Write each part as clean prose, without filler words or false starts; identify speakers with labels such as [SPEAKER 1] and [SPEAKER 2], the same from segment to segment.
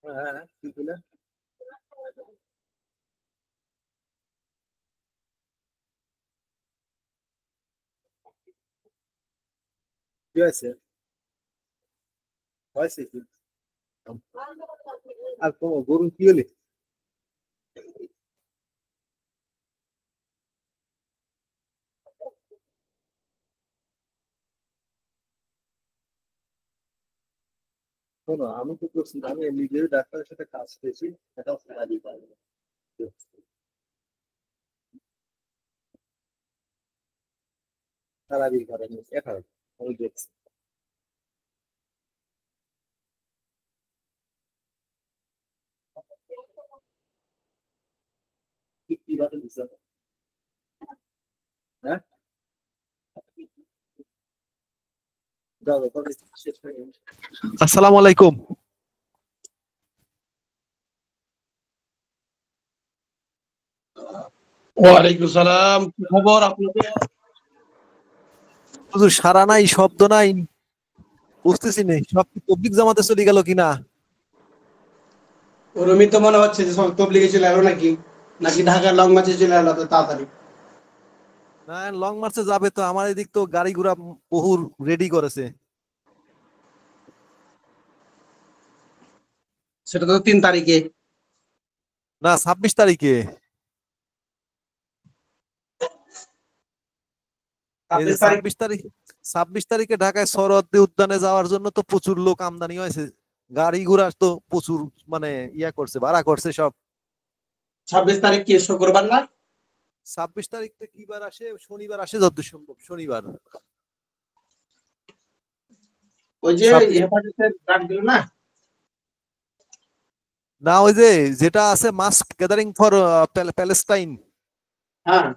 [SPEAKER 1] হ্যাঁ, কি বলে? কি হয়েছে? হয়েছে কি? আর তোমার গরু কি হলে? শোনো, আমি তো করছি, আমি নিজের ডাক্তারের সাথে কাজ পেয়েছি, এটা সারাদি পারবো। সারাদি পারেনি এটা আমি দেখছি। কিভাবে দিচ্ছে? হ্যাঁ, যাও তবে শেষ হয়ে গেছে। আসসালামু আলাইকুম।
[SPEAKER 2] ওয়ালাইকুম সালাম, কি খবর আপনাদের?
[SPEAKER 1] হুজুর সারা নাই, শব্দ নাই, বুঝতেছি না সব কি তবলিগ জামাতে চলে গেল কিনা।
[SPEAKER 2] ওরমই তো মনে হচ্ছে যে সব তবলিগে চলে এলো নাকি, নাকি ঢাকার লং মার্চে চলে এলো তো তাড়াতাড়ি।
[SPEAKER 1] না, লং মার্চে যাবে তো, আমার এদিক তো গাড়ি ঘোড়া বহু রেডি করেছে।
[SPEAKER 2] সেটা তো 3 তারিখে।
[SPEAKER 1] না, 26 তারিখে। এই যে
[SPEAKER 2] 26 তারিখ।
[SPEAKER 1] 26 তারিখ, 26 তারিখে ঢাকায় সরোয়ার্দী উদ্যানে যাওয়ার জন্য তো প্রচুর লোক আমদানি হয়েছে। গাড়ি ঘোড়া তো প্রচুর, মানে ইয়া করছে, ভাড়া করছে সব।
[SPEAKER 2] 26 তারিখ কি শুক্রবার না?
[SPEAKER 1] 26 তারিখটা কি বার আসে? শনিবার আসে যতদূর সম্ভব, শনিবার।
[SPEAKER 2] ওই যে
[SPEAKER 1] 26,
[SPEAKER 2] হেফাজতের ডাক দিল না।
[SPEAKER 1] না ওই যে যেটা আছে মাস গ্যাদারিং ফর প্যালেস্টাইন,
[SPEAKER 2] হ্যাঁ,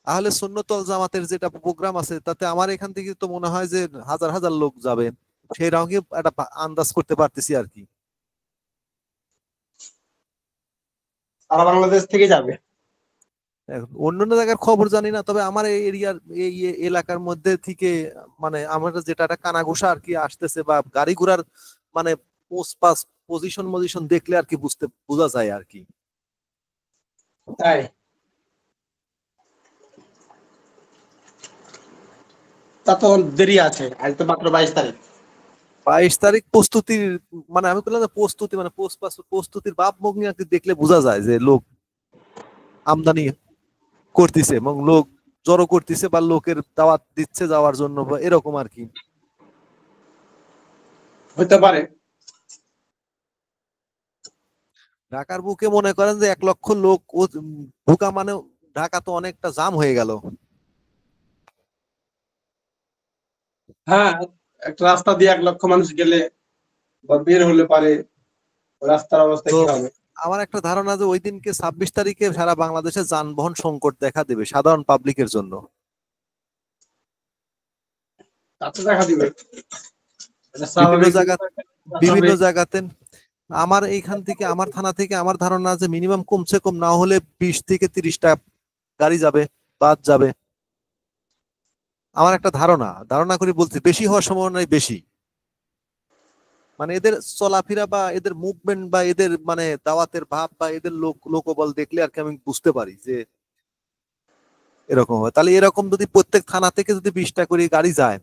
[SPEAKER 1] আহলে সুন্নাতুল জামাতের যেটা প্রোগ্রাম আছে, তাতে আমার এখান থেকে তো মনে হয় যে হাজার হাজার লোক যাবে। সেই রকম একটা আন্দাজ করতে পারতেছি আর কি।
[SPEAKER 2] সারা বাংলাদেশ থেকে যাবে।
[SPEAKER 1] এখন অন্যান্য জায়গার খবর জানি না, তবে আমার এই এরিয়ার এই এলাকার মধ্যে থেকে, মানে আমরা যেটা একটা কানাঘুষা আর কি আসতেছে, বা গাড়ি ঘোড়ার মানে পোস্ট পাস পজিশন মজিশন দেখলে আর কি বোঝা যায় আর কি।
[SPEAKER 2] তাই তা তো দেরি আছে, আজ তো মাত্র 22 তারিখ।
[SPEAKER 1] 22 তারিখ প্রস্তুতির, মানে আমি বললাম যে প্রস্তুতি, মানে পোস্ট পাস প্রস্তুতির ভাব ভঙ্গি আর কি দেখলে বোঝা যায় যে লোক আমদানি করতেছে এবং লোক জড়ো করতেছে, বা লোকের দাওয়াত দিচ্ছে যাওয়ার জন্য, বা এরকম আর কি।
[SPEAKER 2] হতে পারে।
[SPEAKER 1] ঢাকার বুকে মনে করেন যে 1 লক্ষ লোক ঢোকা মানে ঢাকা তো অনেকটা জাম হয়ে গেল।
[SPEAKER 2] হ্যাঁ, একটা রাস্তা দিয়ে 1 লক্ষ মানুষ গেলে বা বের হলে পারে রাস্তার অবস্থা
[SPEAKER 1] তো
[SPEAKER 2] কি হবে।
[SPEAKER 1] আমার একটা ধারণা যে ওই দিনকে 26 তারিখে সারা বাংলাদেশে যানবাহন সংকট দেখা দেবে সাধারণ পাবলিকের জন্য।
[SPEAKER 2] তা তো দেখা দিবে, এটা
[SPEAKER 1] বিভিন্ন
[SPEAKER 2] স্বাভাবিক।
[SPEAKER 1] জায়গা, বিভিন্ন জায়গাতে আমার এইখান থেকে, আমার থানা থেকে আমার ধারণা আছে মিনিমাম কমসে কম না হলে 20 থেকে 30টা গাড়ি যাবে, বাস যাবে। আমার একটা ধারণা করে বলছি, বেশি হওয়ার সম্ভাবনাই বেশি। মানে এদের চলাফেরা বা এদের মুভমেন্ট বা এদের মানে দাওয়াতের ভাব বা এদের লোকবল দেখলে আর কি আমি বুঝতে পারি যে এরকম হয়। তাহলে এরকম যদি প্রত্যেক থানা থেকে যদি 20টা করে গাড়ি যায়,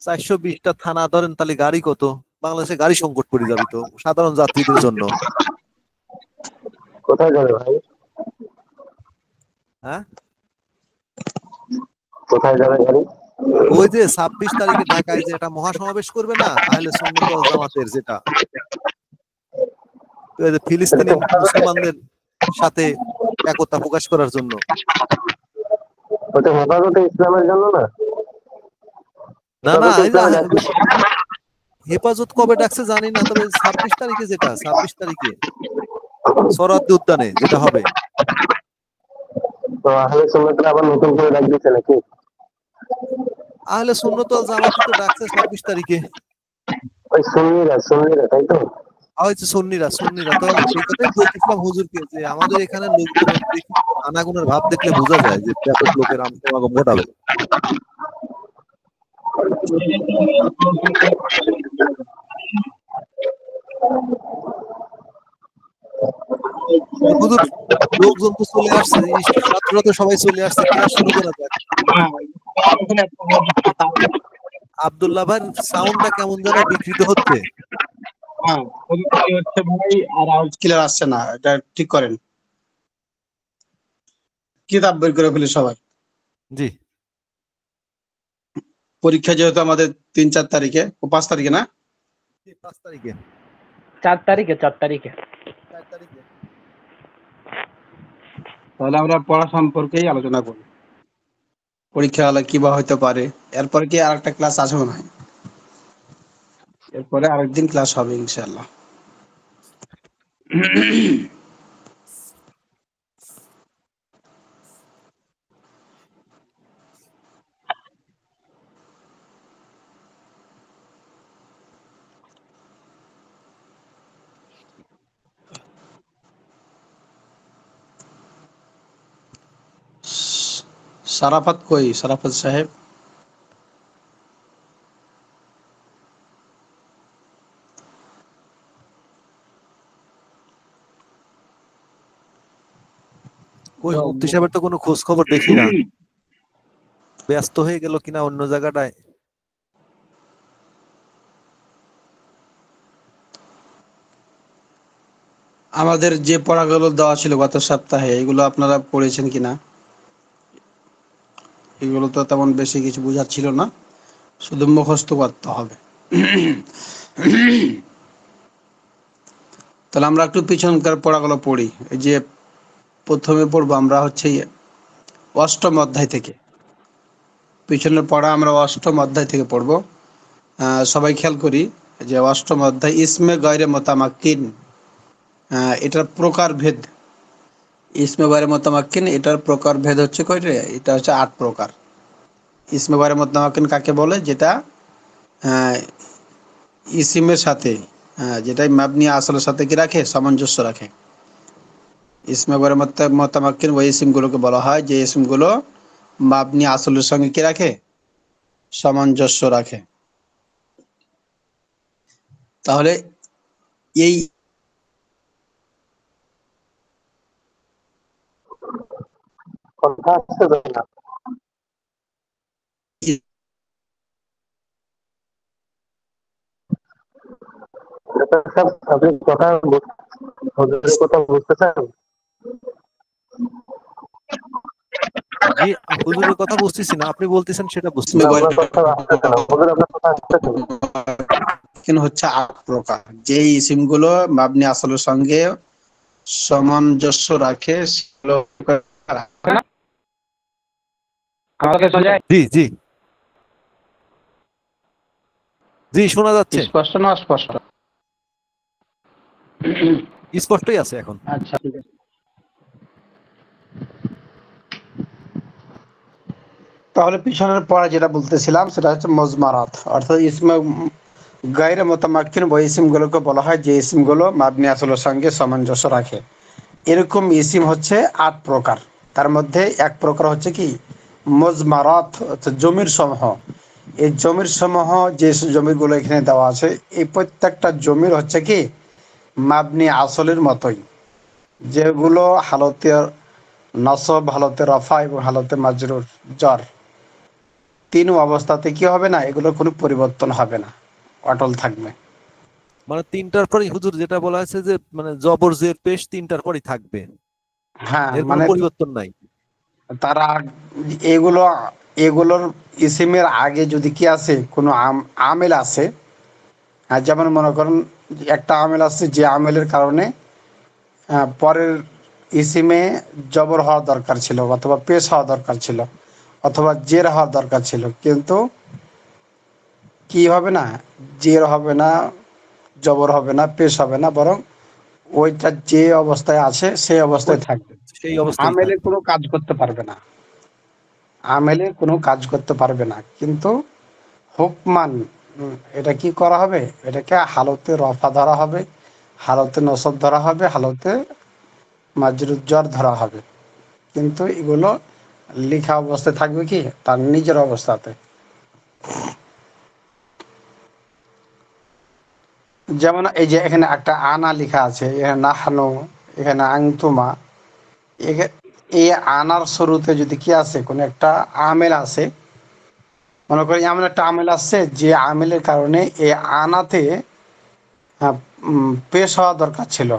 [SPEAKER 1] 420টা থানা ধরেন, তাহলে গাড়ি কত? বাংলাদেশে গাড়ি সংকট পড়ে যাবে তো সাধারণ যাত্রীদের জন্য।
[SPEAKER 3] কোথায় যাবে ভাই?
[SPEAKER 1] হ্যাঁ,
[SPEAKER 3] কোথায় যাবে গাড়ি?
[SPEAKER 1] ওই যে 26 তারিখে ঢাকায় যে একটা মহাসমাবেশ করবে না আহলে সুন্নাত ওয়াল জামাতের, যেটা ওই যে ফিলিস্তিনি মুসলমানদের সাথে একতা প্রকাশ করার জন্য।
[SPEAKER 3] ওটা হেফাজতে ইসলামের জন্য না?
[SPEAKER 1] না না,
[SPEAKER 3] হেফাজতে
[SPEAKER 1] এই যে
[SPEAKER 3] ইসলামে ডাকবে।
[SPEAKER 1] হেফাজত কবে ডাকছে জানি না, তবে 26 তারিখে, যেটা 26 তারিখে সরাদ্দি উদ্যানে যেটা হবে।
[SPEAKER 3] তো আহলে সুন্নাতরা আবার নতুন করে ডাক দিচ্ছে নাকি?
[SPEAKER 1] আহলে সুন্নাত ওয়াল জামাতি তো ডাকছে 26 তারিখে।
[SPEAKER 3] ওই সুন্নিরা তাই তো?
[SPEAKER 1] হয়েছে সুন্নিরা তো সেই কথাই বলতেছিলাম হুজুরকে, যে আমাদের এখানে লোকজনের দেখি আনাগোনার ভাব দেখলে বোঝা যায় যে ব্যাপক লোকের সমাগম ঘটাবে। হুজুর, লোকজন তো চলে আসছে, ছাত্ররা তো সবাই চলে আসছে, ক্লাস শুরু করা যাক। আব্দুল্লাহ ভাই সাউন্ডটা কেমন যেন বিকৃত হচ্ছে।
[SPEAKER 2] হ্যাঁ, হচ্ছে ভাই, আর আওয়াজ ক্লিয়ার আসছে না, এটা ঠিক করেন। কিতাব বের করে ফেলি সবাই।
[SPEAKER 1] জি,
[SPEAKER 2] পরীক্ষা যেহেতু আমাদের 3-4 তারিখে, 5 তারিখে না,
[SPEAKER 1] 5 তারিখে,
[SPEAKER 4] 4 তারিখে
[SPEAKER 1] 4 তারিখে।
[SPEAKER 2] তাহলে আমরা পড়া সম্পর্কেই আলোচনা করি। পরীক্ষা হলে কি বা হইতে পারে, এরপরে কি আর একটা ক্লাস আসবে না, এরপরে আরেকদিন ক্লাস হবে ইনশাআল্লাহ। সারাফাত কই? সারাফাত সাহেব
[SPEAKER 1] কই মুফতি সাহেবের তো কোনো খোঁজ খবর দেখি না, ব্যস্ত হয়ে গেল কিনা অন্য জায়গাটায়।
[SPEAKER 2] আমাদের যে পড়াগুলো দেওয়া ছিল গত সপ্তাহে, এগুলো আপনারা পড়েছেন কিনা? এগুলো তো তেমন বেশি কিছু বোঝার ছিল না, শুধু মুখস্থ করতে হবে। তাহলে আমরা একটু পিছনকার পড়াগুলো পড়ি। এই যে প্রথমে পড়বো আমরা হচ্ছে অষ্টম অধ্যায় থেকে। পিছনের পড়া আমরা অষ্টম অধ্যায় থেকে পড়বো। সবাই খেয়াল করি যে অষ্টম অধ্যায় ইসমে গয়রে মোতামাক্কিন, এটার প্রকারভেদ। ইসমে গয়রে মোতামাক্কিন এটার প্রকারভেদ হচ্ছে কয়টা? এটা হচ্ছে 8 প্রকার। ইসমে গয়রে মোতামাক্কিন কাকে বলে? যেটা ইসিমের সাথে, যেটাই মাবনি আসলের সাথে কি রাখে? সামঞ্জস্য রাখে। ইসমে গয়রে মোতামাক্কিন ওই ইসমগুলোকে বলা হয় যে ইসমগুলো মাবনি আসলের সঙ্গে কি রাখে? সামঞ্জস্য রাখে। তাহলে এই
[SPEAKER 3] কথা আসছে তো না? এটা সব আপনি হুজুরের কথা বুঝতে চান?
[SPEAKER 1] জি, হুজুরের কথা বুঝতেছি না, আপনি বলতেছেন সেটা
[SPEAKER 2] ইসমে
[SPEAKER 1] বুঝতেছি।
[SPEAKER 3] না,
[SPEAKER 2] গয়রে
[SPEAKER 3] আপনার কথা আসতেছে না। হুজুর আপনার কথা আসতেছে না।
[SPEAKER 2] মোতামাক্কিন হচ্ছে 8 প্রকার। যে ইসমগুলো মাবনি আসলের সঙ্গে সামঞ্জস্য রাখে সেগুলো
[SPEAKER 4] আমাকে শোনা যায়?
[SPEAKER 1] জি জি জি, শোনা যাচ্ছে,
[SPEAKER 4] স্পষ্ট না অস্পষ্ট?
[SPEAKER 1] স্পষ্টই আছে এখন।
[SPEAKER 4] আচ্ছা, ঠিক আছে।
[SPEAKER 2] তাহলে পিছনের পড়া যেটা বলতেছিলাম সেটা হচ্ছে মজমারাত, অর্থাৎ ইসমে গায়রে মোতামাক্কিন ওই ইসমগুলোকে বলা হয় যে ইসমগুলো মাবনি আসলের সঙ্গে সামঞ্জস্য রাখে। এরকম ইসিম হচ্ছে 8 প্রকার। তার মধ্যে এক প্রকার হচ্ছে কি? মুজমারাত জমির সমূহ, এই জমির সমূহ যে জমিগুলো এখানে দেওয়া আছে এই প্রত্যেকটা জমির হচ্ছে কি মাবনি আসলের মতোই, যেগুলো হালতে নসব, হালতে রফা এবং হালতে মাজরুর জ্বর, তিন অবস্থাতে কি হবে না, এগুলোর কোনো পরিবর্তন হবে না, অটল থাকবে।
[SPEAKER 1] মানে তিনটার পরেই হুজুর যেটা বলা হয়েছে যে মানে জবর জের পেশ তিনটার পরেই থাকবে,
[SPEAKER 2] হ্যাঁ,
[SPEAKER 1] এর কোনো
[SPEAKER 2] মানে
[SPEAKER 1] পরিবর্তন নাই।
[SPEAKER 2] তারা এগুলো এগুলোর ইসিমের আগে যদি কি আছে কোনো আমেল আছে, যেমন মনে করেন একটা আমেল আছে যে আমেলের কারণে পরের ইসিমে জবর হওয়া দরকার ছিল, অথবা পেশ হওয়া দরকার ছিল, অথবা জের হওয়া দরকার ছিল, কিন্তু কি হবে না, জের হবে না, জবর হবে না, পেশ হবে না, বরং ওইটা যে অবস্থায় আছে সেই অবস্থায় থাকবে।
[SPEAKER 1] সেই অবস্থায়
[SPEAKER 2] আমেলে
[SPEAKER 1] থাকবে।
[SPEAKER 2] কোনো কাজ করতে পারবে না, আমেলে কোনো কাজ করতে পারবে না, কিন্তু হুকমান এটা কি করা হবে, এটাকে হালতে রফা ধরা হবে, হালতে নসব ধরা হবে, হালতে মাজরুজ্জর ধরা হবে, কিন্তু এগুলো লেখা অবস্থায় থাকবে কি তার নিজের অবস্থাতে। যেমন এই যে এখানে একটা আনা লেখা আছে, এখানে নাহানো, এখানে আংতুমা, এই আনার শুরুতে যদি কি আছে কোন একটা আমেল আছে, মনে করি এমন একটা আমেল আসছে যে আমেলের কারণে এই আনাতে পেশ হওয়া দরকার ছিল,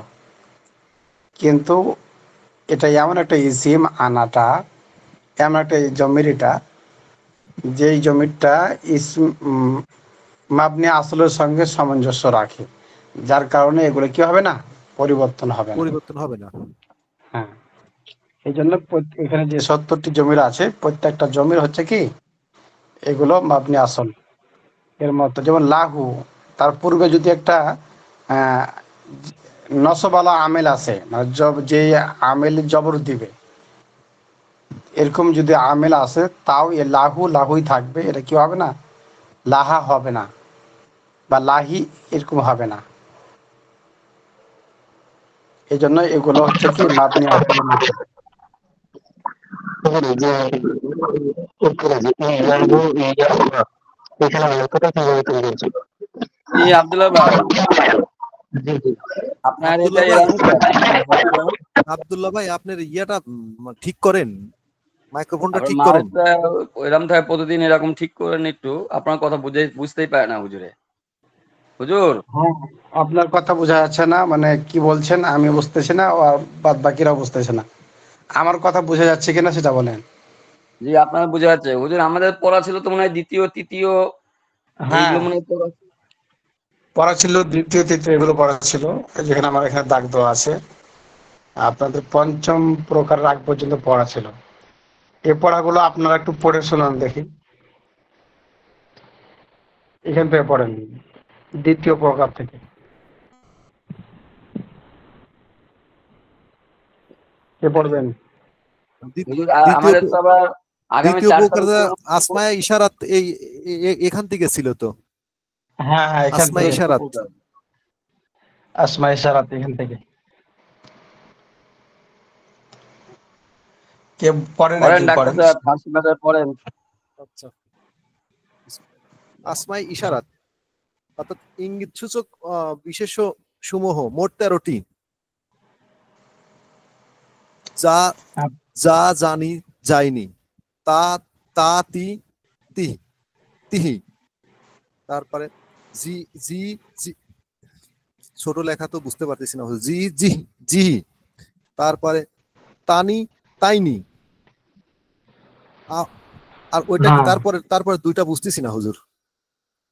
[SPEAKER 2] কিন্তু এটা এমন একটা ইসিম আনাটা, এমন একটা জমির এটা, যেই জমিটা ইসম মাবনি আসলের সঙ্গে সামঞ্জস্য রাখে, যার কারণে এগুলো কি হবে না, পরিবর্তন হবে না।
[SPEAKER 1] পরিবর্তন হবে না।
[SPEAKER 2] হ্যাঁ, এই জন্য এখানে যে 70টি জমির আছে প্রত্যেকটা জমির হচ্ছে কি এগুলো মাবনি আসল এর মতো। যেমন লাহু, তার পূর্বে যদি একটা আহ, নসবালা আমেল আছে, মানে যে আমেল জবর দিবে, এরকম যদি আমেল আছে তাও এ লাহু লাহুই থাকবে, এটা কি হবে না, লাহা হবে না, বা লাহি এরকম হবে না। এই জন্য এগুলো হচ্ছে কি মাবনি আসলের মতো।
[SPEAKER 3] এই যে উপরে যে ইয়ারবু ইয়ারবা, এখানে অর্থটা কিভাবে তৈরি হয়েছিল?
[SPEAKER 5] জি আব্দুল্লাহ ভাই,
[SPEAKER 3] জি জি।
[SPEAKER 5] আপনার এটা
[SPEAKER 1] আব্দুল্লাহ ভাই,
[SPEAKER 5] এরকম কেন?
[SPEAKER 1] আব্দুল্লাহ ভাই আপনার ইয়াটা ঠিক করেন, মাইক্রোফোনটা
[SPEAKER 5] আপনার
[SPEAKER 1] ঠিক করেন।
[SPEAKER 5] মাউসটা এরকম থাকে প্রতিদিন, এরকম ঠিক করেন একটু। আপনার কথা বুঝতেই পারে না হুজুরে। হুজুর,
[SPEAKER 2] হ্যাঁ, আপনার কথা বোঝা যাচ্ছে না, মানে কি বলছেন আমি বুঝতেছি না, আর বাদ বাকিরা বুঝতেছে না। আমার কথা বোঝা যাচ্ছে কিনা সেটা বলেন।
[SPEAKER 5] জি আপনার বোঝা যাচ্ছে। হুজুর আমাদের পড়া ছিল তো মনে হয় দ্বিতীয়, তৃতীয়,
[SPEAKER 2] হ্যাঁ,
[SPEAKER 5] এইগুলো মনে হয় পড়া।
[SPEAKER 2] পড়া ছিল দ্বিতীয় তৃতীয়, এগুলো পড়া ছিল, যেখানে আমার এখানে দাগ দেওয়া আছে। আপনাদের পঞ্চম প্রকার আগ পর্যন্ত পড়া ছিল। এই পড়াগুলো আপনারা একটু পড়ে শোনান দেখি, এখান থেকে পড়েন, দ্বিতীয় প্রকার থেকে কে পড়বেন?
[SPEAKER 5] হুজুর
[SPEAKER 1] দ্বিতীয়
[SPEAKER 5] আমাদের তো আবার আগামী
[SPEAKER 1] দ্বিতীয়
[SPEAKER 5] 4
[SPEAKER 1] প্রকার
[SPEAKER 5] তারিখে
[SPEAKER 1] আসমায়া ইশারাত, এই এখান থেকে ছিল তো,
[SPEAKER 2] হ্যাঁ হ্যাঁ, এখান
[SPEAKER 1] আসমায়া
[SPEAKER 2] থেকে
[SPEAKER 1] ইশারাত।
[SPEAKER 2] আসমা ইশারাত, এখান থেকে কে পড়েন,
[SPEAKER 5] পড়েন
[SPEAKER 2] একজন
[SPEAKER 5] ডাক্তার
[SPEAKER 2] পড়েন।
[SPEAKER 5] সাহেব, ফার্সি মাসের পড়েন।
[SPEAKER 1] আচ্ছা, আসমায় ইশারাত অর্থাৎ ইঙ্গিত সূচক বিশেষ্য সমূহ মোট 13টি, যা যা জানি যায়নি, তা তা তি তি তিহি, তারপরে জি জি জি, ছোট লেখা তো বুঝতে পারতেছি না, জি জি জি, তারপরে তানি তাইনি, আর ওইটা কি,
[SPEAKER 2] হ্যাঁ,
[SPEAKER 1] তারপরে তারপরে দুইটা বুঝতেছি না হুজুর,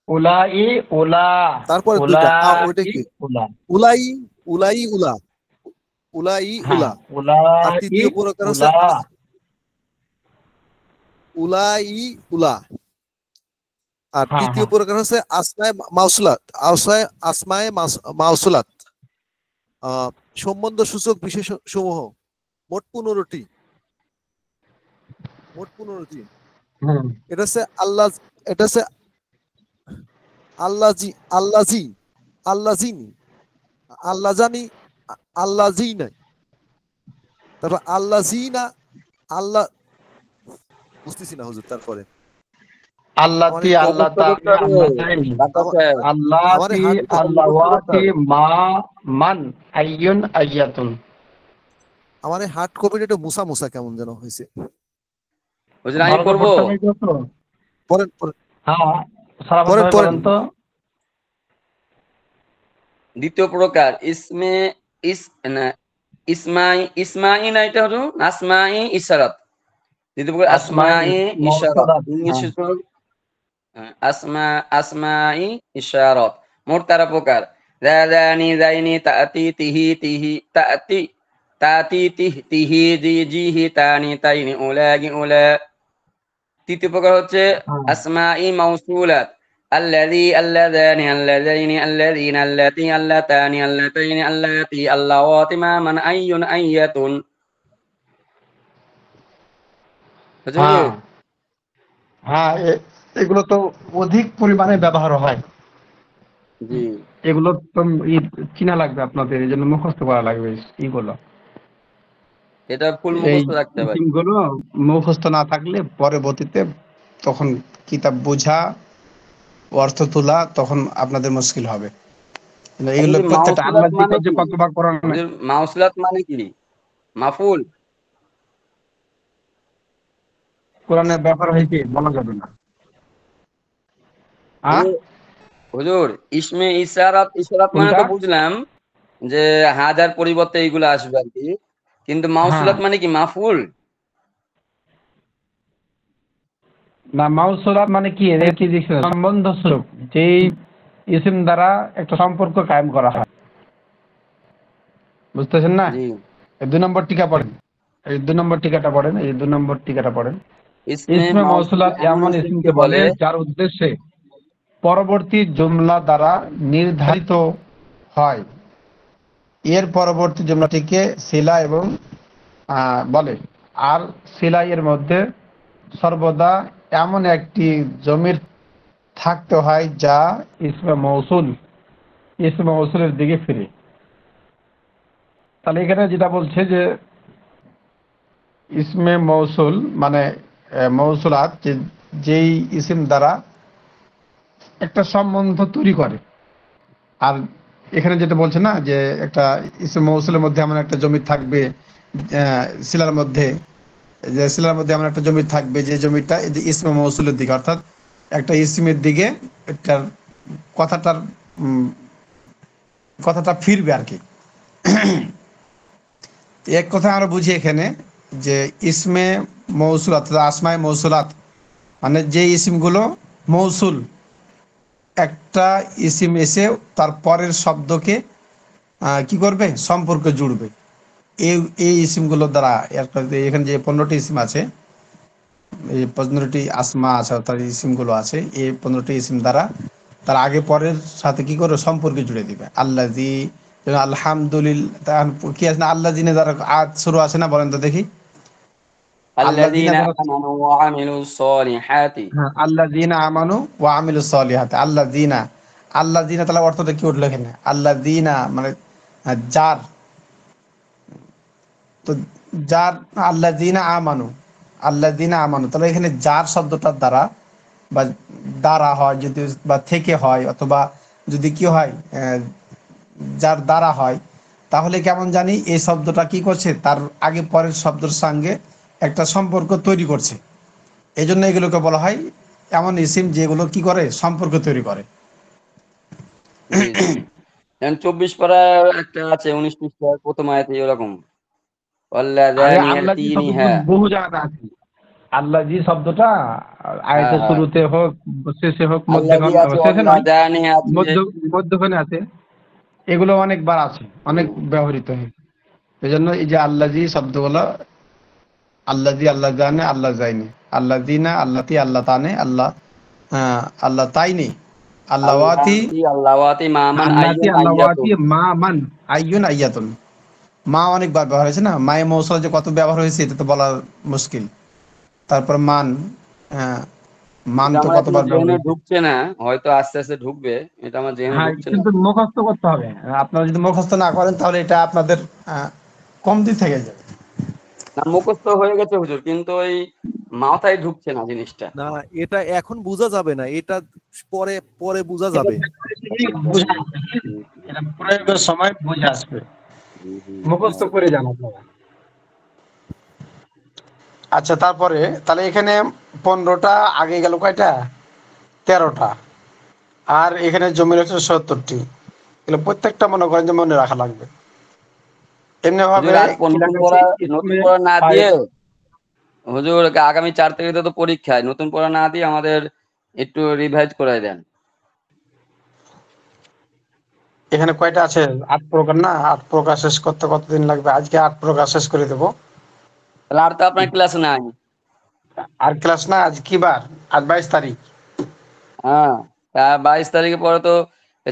[SPEAKER 2] উলাই উলা,
[SPEAKER 1] তারপরে দুইটা ওইটা
[SPEAKER 2] উলাই
[SPEAKER 1] কি,
[SPEAKER 2] উলা,
[SPEAKER 1] উলাই উলাই উলা, উলাই
[SPEAKER 2] হ্যাঁ
[SPEAKER 1] উলা। আর
[SPEAKER 2] উলাই
[SPEAKER 1] তৃতীয় প্রকার হচ্ছে
[SPEAKER 2] উলা,
[SPEAKER 1] উলাই উলা। আর
[SPEAKER 2] হ্যাঁ
[SPEAKER 1] তৃতীয়
[SPEAKER 2] হ্যাঁ
[SPEAKER 1] প্রকার হচ্ছে আসমায়ে মাউসুলাত, আসমায়ে মাউসুলাত, সম্বন্ধ সূচক বিশেষ সমূহ মোট 15টি, মোট 15টি।
[SPEAKER 2] হুম,
[SPEAKER 1] এটা হচ্ছে আল্লাহ, এটা হচ্ছে আল্লাজি, আল্লাজি, আল্লাজিনি, আল্লাহ জানি, আল্লাহ জি নাই, তারপর আল্লাহ জি না, আল্লাহ বুঝতেছি না হুজুর। তারপরে
[SPEAKER 2] আল্লাতি
[SPEAKER 1] আমারে
[SPEAKER 2] আল্লাহ
[SPEAKER 5] মুখস্থ করতে
[SPEAKER 2] তানি
[SPEAKER 5] হবে
[SPEAKER 2] আল্লাহ তাইনি,
[SPEAKER 5] ডাক্তার
[SPEAKER 1] আমা-
[SPEAKER 5] সাহেব,
[SPEAKER 1] আমারে
[SPEAKER 2] আল্লাতি
[SPEAKER 1] হাট
[SPEAKER 5] এটা মুখস্থ করতে
[SPEAKER 2] আল্লাওয়াতি
[SPEAKER 5] হবে।
[SPEAKER 2] মা মান আইয়ুন আইয়াতুন।
[SPEAKER 1] আমারে হার্ড কপিটা একটু মুসা মুসা কেমন যেন হয়েছে।
[SPEAKER 5] হুজুর আমি
[SPEAKER 2] ভালো করে
[SPEAKER 5] পড়বো।
[SPEAKER 2] পড়তে হবে তো।
[SPEAKER 1] পড়েন পড়েন
[SPEAKER 2] হ্যাঁ, সারাবার
[SPEAKER 1] পড়েন
[SPEAKER 2] ভাবে
[SPEAKER 1] পড়েন।
[SPEAKER 2] বলেন তো।
[SPEAKER 5] দ্বিতীয় প্রকার ইসমে ইস না ইসমাই ইসমাই না এটা হলো আসমাই ইশারাত। দ্বিতীয় প্রকার
[SPEAKER 2] আসমাই
[SPEAKER 5] আসমাই ইশারাত,
[SPEAKER 2] মওসুলাত। হ্যাঁ,
[SPEAKER 5] ইংলিশে হলো আসমাই ইশারাত। মোট 13 প্রকার। যাদানি যাইনি তাতি তিহি তিহি তাতি তাতি তিহি তিহি জি জিহি তানি তাইনি উলাগি উলা। তৃতীয় প্রকার হচ্ছে
[SPEAKER 2] হ্যাঁ,
[SPEAKER 5] আসমাই মাউসুলাত। আল্লাযী আল্লাযানি আল্লাযাইনি আল্লাযীনা আল্লাতী আল্লাতানি আল্লাতাইনি আল্লাতী আল্লাওয়াতি মা মান আইয়ুন আইয়াতুন। হুজুর
[SPEAKER 2] হ্যাঁ, হ্যাঁ, এগুলো তো অধিক পরিমাণে ব্যবহার হয়।
[SPEAKER 5] জি,
[SPEAKER 2] এগুলো তো চিনা লাগবে আপনাদের, এই জন্য মুখস্থ করা লাগবে এগুলো।
[SPEAKER 5] এটা ফুল
[SPEAKER 2] এই
[SPEAKER 5] মুখস্থ রাখতে হবে।
[SPEAKER 2] গুলো মুখস্থ না থাকলে পরবর্তীতে তখন কিতাব বোঝা, অর্থ তোলা তখন আপনাদের মুশকিল হবে। কিন্তু
[SPEAKER 5] আর
[SPEAKER 2] এগুলো
[SPEAKER 5] যদি
[SPEAKER 2] প্রত্যেকটা
[SPEAKER 5] মাউসুলাত
[SPEAKER 2] আল্লাহ
[SPEAKER 5] মানে
[SPEAKER 2] জিকর যে
[SPEAKER 5] কি?
[SPEAKER 2] কতবার কোরআনে,
[SPEAKER 5] হুজুর মাউসুলাত মানে কি? মাফুল।
[SPEAKER 2] কোরআনে ব্যবহার হয়েছে বলা যাবে না। হ্যাঁ,
[SPEAKER 5] হুজুর হুজুর ইসমে ইশারাত ইশারাত মানে
[SPEAKER 2] কোনটা?
[SPEAKER 5] তো বুঝলাম যে হাজার পরিবর্তে এইগুলো আসবে আর কি, কিন্তু
[SPEAKER 2] হ্যাঁ,
[SPEAKER 5] মাউসুলাত মানে কি মাফুল?
[SPEAKER 2] না মাউসুলাত মানে কি, এর কি দেখছেন সম্বন্ধ স্বরূপ যেই ইসিম দ্বারা একটা সম্পর্ক কায়েম করা হয়, বুঝতেছেন না?
[SPEAKER 5] জি,
[SPEAKER 2] এই 2 নম্বর টিকা পড়েন, এই 2 নম্বর টিকাটা পড়েন, এই 2 নম্বর টিকাটা পড়েন।
[SPEAKER 5] ইসমে
[SPEAKER 2] ইসমে
[SPEAKER 5] মাউসুল
[SPEAKER 2] মৌসুলাত
[SPEAKER 5] এমন
[SPEAKER 2] এমন
[SPEAKER 5] ইসমকে
[SPEAKER 2] ইসমকে বলে
[SPEAKER 5] বলে।
[SPEAKER 2] যার উদ্দেশ্যে পরবর্তী জুমলা দ্বারা নির্ধারিত হয়, এর পরবর্তী জুমলাটিকে সিলা এবং বলে। আর সিলা এর মধ্যে সর্বদা এমন একটি জমির থাকতে হয় যা ইসমে মৌসুলের দিকে ফিরে। তাহলে এখানে যেটা বলছে যে ইসমে মৌসুল মানে মৌসুলাত যেই ইসিম দ্বারা একটা সম্বন্ধ তৈরি করে। আর এখানে যেটা বলছে না যে একটা ইসম মৌসুলের মধ্যে এমন একটা জমি থাকবে, শিলার মধ্যে, যে শিলার মধ্যে এমন একটা জমি থাকবে যে জমিটা এই যে ইসমে মৌসুলের দিকে, অর্থাৎ একটা ইসমের দিকে এটার কথাটার কথাটা ফিরবে আর কি। এক কথা আমরা বুঝি এখানে যে ইসমে মৌসুলাত আসমায়ে মৌসুলাত মানে যে ইসিমগুলো মৌসুল, একটা ইসিম এসে তার পরের শব্দকে কি করবে, সম্পর্ক জুড়বে। এই এই ইসিমগুলোর দ্বারা এখানে যে 15টি ইসিম আছে, এই 15টি আসমা আছে অর্থাৎ ইসিমগুলো আছে, এই 15টি ইসিম দ্বারা তার আগে পরের সাথে কি করবে, সম্পর্কে জুড়ে দিবে। আল্লাজি, আলহামদুলিল্লাহ, কি আছে না আল্লাহ জিনে দ্বারা আজ শুরু আছে না, বলেন তো দেখি। আল্লাহ জিনা
[SPEAKER 5] আল্লাযীনা
[SPEAKER 2] দ্বারা,
[SPEAKER 5] আমানু ওয়া আমিলুস সলিহাতি।
[SPEAKER 2] হ্যাঁ, আল্লাহ জিনা আমানু ওয়া আমিলুস সলিহাত। আল্লাহ জিনা, আল্লাহ জিনা তাহলে অর্থটা কি উঠলো এখানে, আল্লাহ জিনা মানে যার, তো যার আল্লাহ জিনা আমানু, আল্লাহ জিনা আমানু, তাহলে এখানে যার শব্দটার দ্বারা বা দ্বারা হয় যদি, বা থেকে হয়, অথবা যদি কি হয় যার দ্বারা হয়, তাহলে কেমন জানি এই শব্দটা কি করছে, তার আগে পরের শব্দের সঙ্গে একটা সম্পর্ক তৈরি করছে। এই জন্য এগুলোকে বলা হয় এমন ইসিম যেগুলো কি করে, সম্পর্ক তৈরি করে।
[SPEAKER 5] জি জি, যেমন 24 পারা একটা আছে 19 পৃষ্ঠার প্রথম আয়াতে এরকম
[SPEAKER 2] আরে
[SPEAKER 5] ওয়াল্লাযানি
[SPEAKER 2] আল্লাহ জি শব্দ
[SPEAKER 5] ইয়াতিনিহা।
[SPEAKER 2] বহু জায়গাতে আছে। আল্লাহ জি শব্দটা
[SPEAKER 5] হ্যাঁ
[SPEAKER 2] আয়াতের
[SPEAKER 5] হ্যাঁ,
[SPEAKER 2] শুরুতে হোক, শেষে হোক,
[SPEAKER 5] আল্লাযী
[SPEAKER 2] মধ্যখানে,
[SPEAKER 5] আছে
[SPEAKER 2] শেষে নয়,
[SPEAKER 5] ওয়াল্লাযানি আছে।
[SPEAKER 2] মধ্য মধ্যখানে আছে। এগুলো অনেকবার আছে, অনেক ব্যবহৃত হয়। এই জন্য এই যে আল্লাহ জি শব্দগুলো, আল্লাহ জি, আল্লাহ জানে, আল্লাহ যায়নি, আল্লাহ দিনা, আল্লাতি, আল্লাহ তানে, আল্লাহ আল্লাহ তাইনি, আল্লাহওয়াতি,
[SPEAKER 5] আল্লাহতি আল্লাহওয়াতি মামান
[SPEAKER 2] আল্লাতি,
[SPEAKER 5] আইয়ুন
[SPEAKER 2] আল্লাহওয়াতি
[SPEAKER 5] আইয়াতুন।
[SPEAKER 2] মা মান আইয়ুন আইয়াতুন। মা অনেকবার ব্যবহার হয়েছে না, মায়ে মৌসুল যে কত ব্যবহার হয়েছে এটা তো বলা মুশকিল। তারপর মান, হ্যাঁ, মান
[SPEAKER 5] এটা
[SPEAKER 2] তো
[SPEAKER 5] আমার এখনো
[SPEAKER 2] কতবার ব্যবহার
[SPEAKER 5] জেনে
[SPEAKER 2] হয়েছে।
[SPEAKER 5] ঢুকছে না, হয়তো আস্তে আস্তে ঢুকবে। এটা আমার জেনে
[SPEAKER 2] হ্যাঁ,
[SPEAKER 5] ঢুকছে না।
[SPEAKER 2] কিন্তু মুখস্থ করতে হবে। আপনারা যদি মুখস্থ না করেন তাহলে এটা আপনাদের কমতি থেকে যাবে।
[SPEAKER 5] না মুখস্থ হয়ে গেছে হুজুর, কিন্তু ওই মাথায় ঢুকছে না জিনিসটা।
[SPEAKER 1] না, এটা এখন বোঝা যাবে না, এটা পরে পরে বোঝা যাবে।
[SPEAKER 2] বোঝা যাবে। এটা প্রয়োগের সময় বুঝে আসবে, মুখস্থ করে জানা যাবে। আচ্ছা, তারপরে তাহলে এখানে 15টা, আগে গেল কয়টা? 13টা। আর এখানে জমি হচ্ছে 70টি। এগুলো প্রত্যেকটা মনে করেন যে মনে রাখা লাগবে। এমনি ভাবে
[SPEAKER 5] হুজুর আর
[SPEAKER 2] কি
[SPEAKER 5] নতুন
[SPEAKER 2] লেখা আছে?
[SPEAKER 5] পড়া নতুন
[SPEAKER 2] ইসমে
[SPEAKER 5] পড়া না দিয়ে,
[SPEAKER 2] ফাইল।
[SPEAKER 5] হুজুর আগামী 4 তারিখে তো পরীক্ষায়, নতুন পড়া না দিয়ে আমাদের একটু রিভাইজ করাই দেন।
[SPEAKER 2] এখানে কয়টা আছে? 8 প্রকার না? 8 প্রকার শেষ করতে কতদিন লাগবে? আজকে 8 প্রকার শেষ করে দেব।
[SPEAKER 5] তাহলে আর তো আপনার ক্লাস নাই।
[SPEAKER 2] আর ক্লাস না, আজ কি বার? আজ 22 তারিখ।
[SPEAKER 5] হ্যাঁ, তা 22 তারিখে পরে তো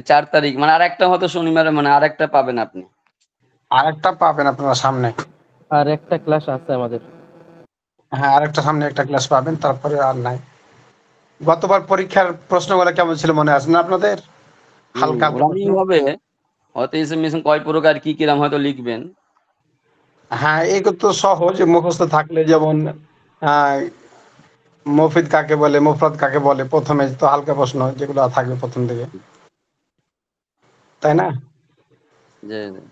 [SPEAKER 5] 4 তারিখ, মানে আর একটা হয়তো শনিবারে, মানে আর একটা পাবেন আপনি।
[SPEAKER 2] আর একটা পাবেন আপনারা সামনে।
[SPEAKER 4] আর একটা ক্লাস আছে আমাদের।
[SPEAKER 2] হ্যাঁ, আর একটা সামনে একটা ক্লাস পাবেন, তারপরে আর নাই। গতবার পরীক্ষার প্রশ্নগুলো কেমন ছিল মনে আছে না আপনাদের? হালকা হালকা
[SPEAKER 5] ওরকমই
[SPEAKER 2] প্রশ্ন।
[SPEAKER 5] হবে, হয়তো এসএমএস কয় প্রকার কি কিরাম হয়তো লিখবেন।
[SPEAKER 2] হ্যাঁ, এগুলো তো সহজ, মুখস্থ থাকলে। যেমন আহ, মফিদ কাকে বলে, মুফরাদ কাকে বলে, প্রথমে তো হালকা প্রশ্ন যেগুলো থাকবে প্রথম দিকে, তাই না?
[SPEAKER 5] যে যে।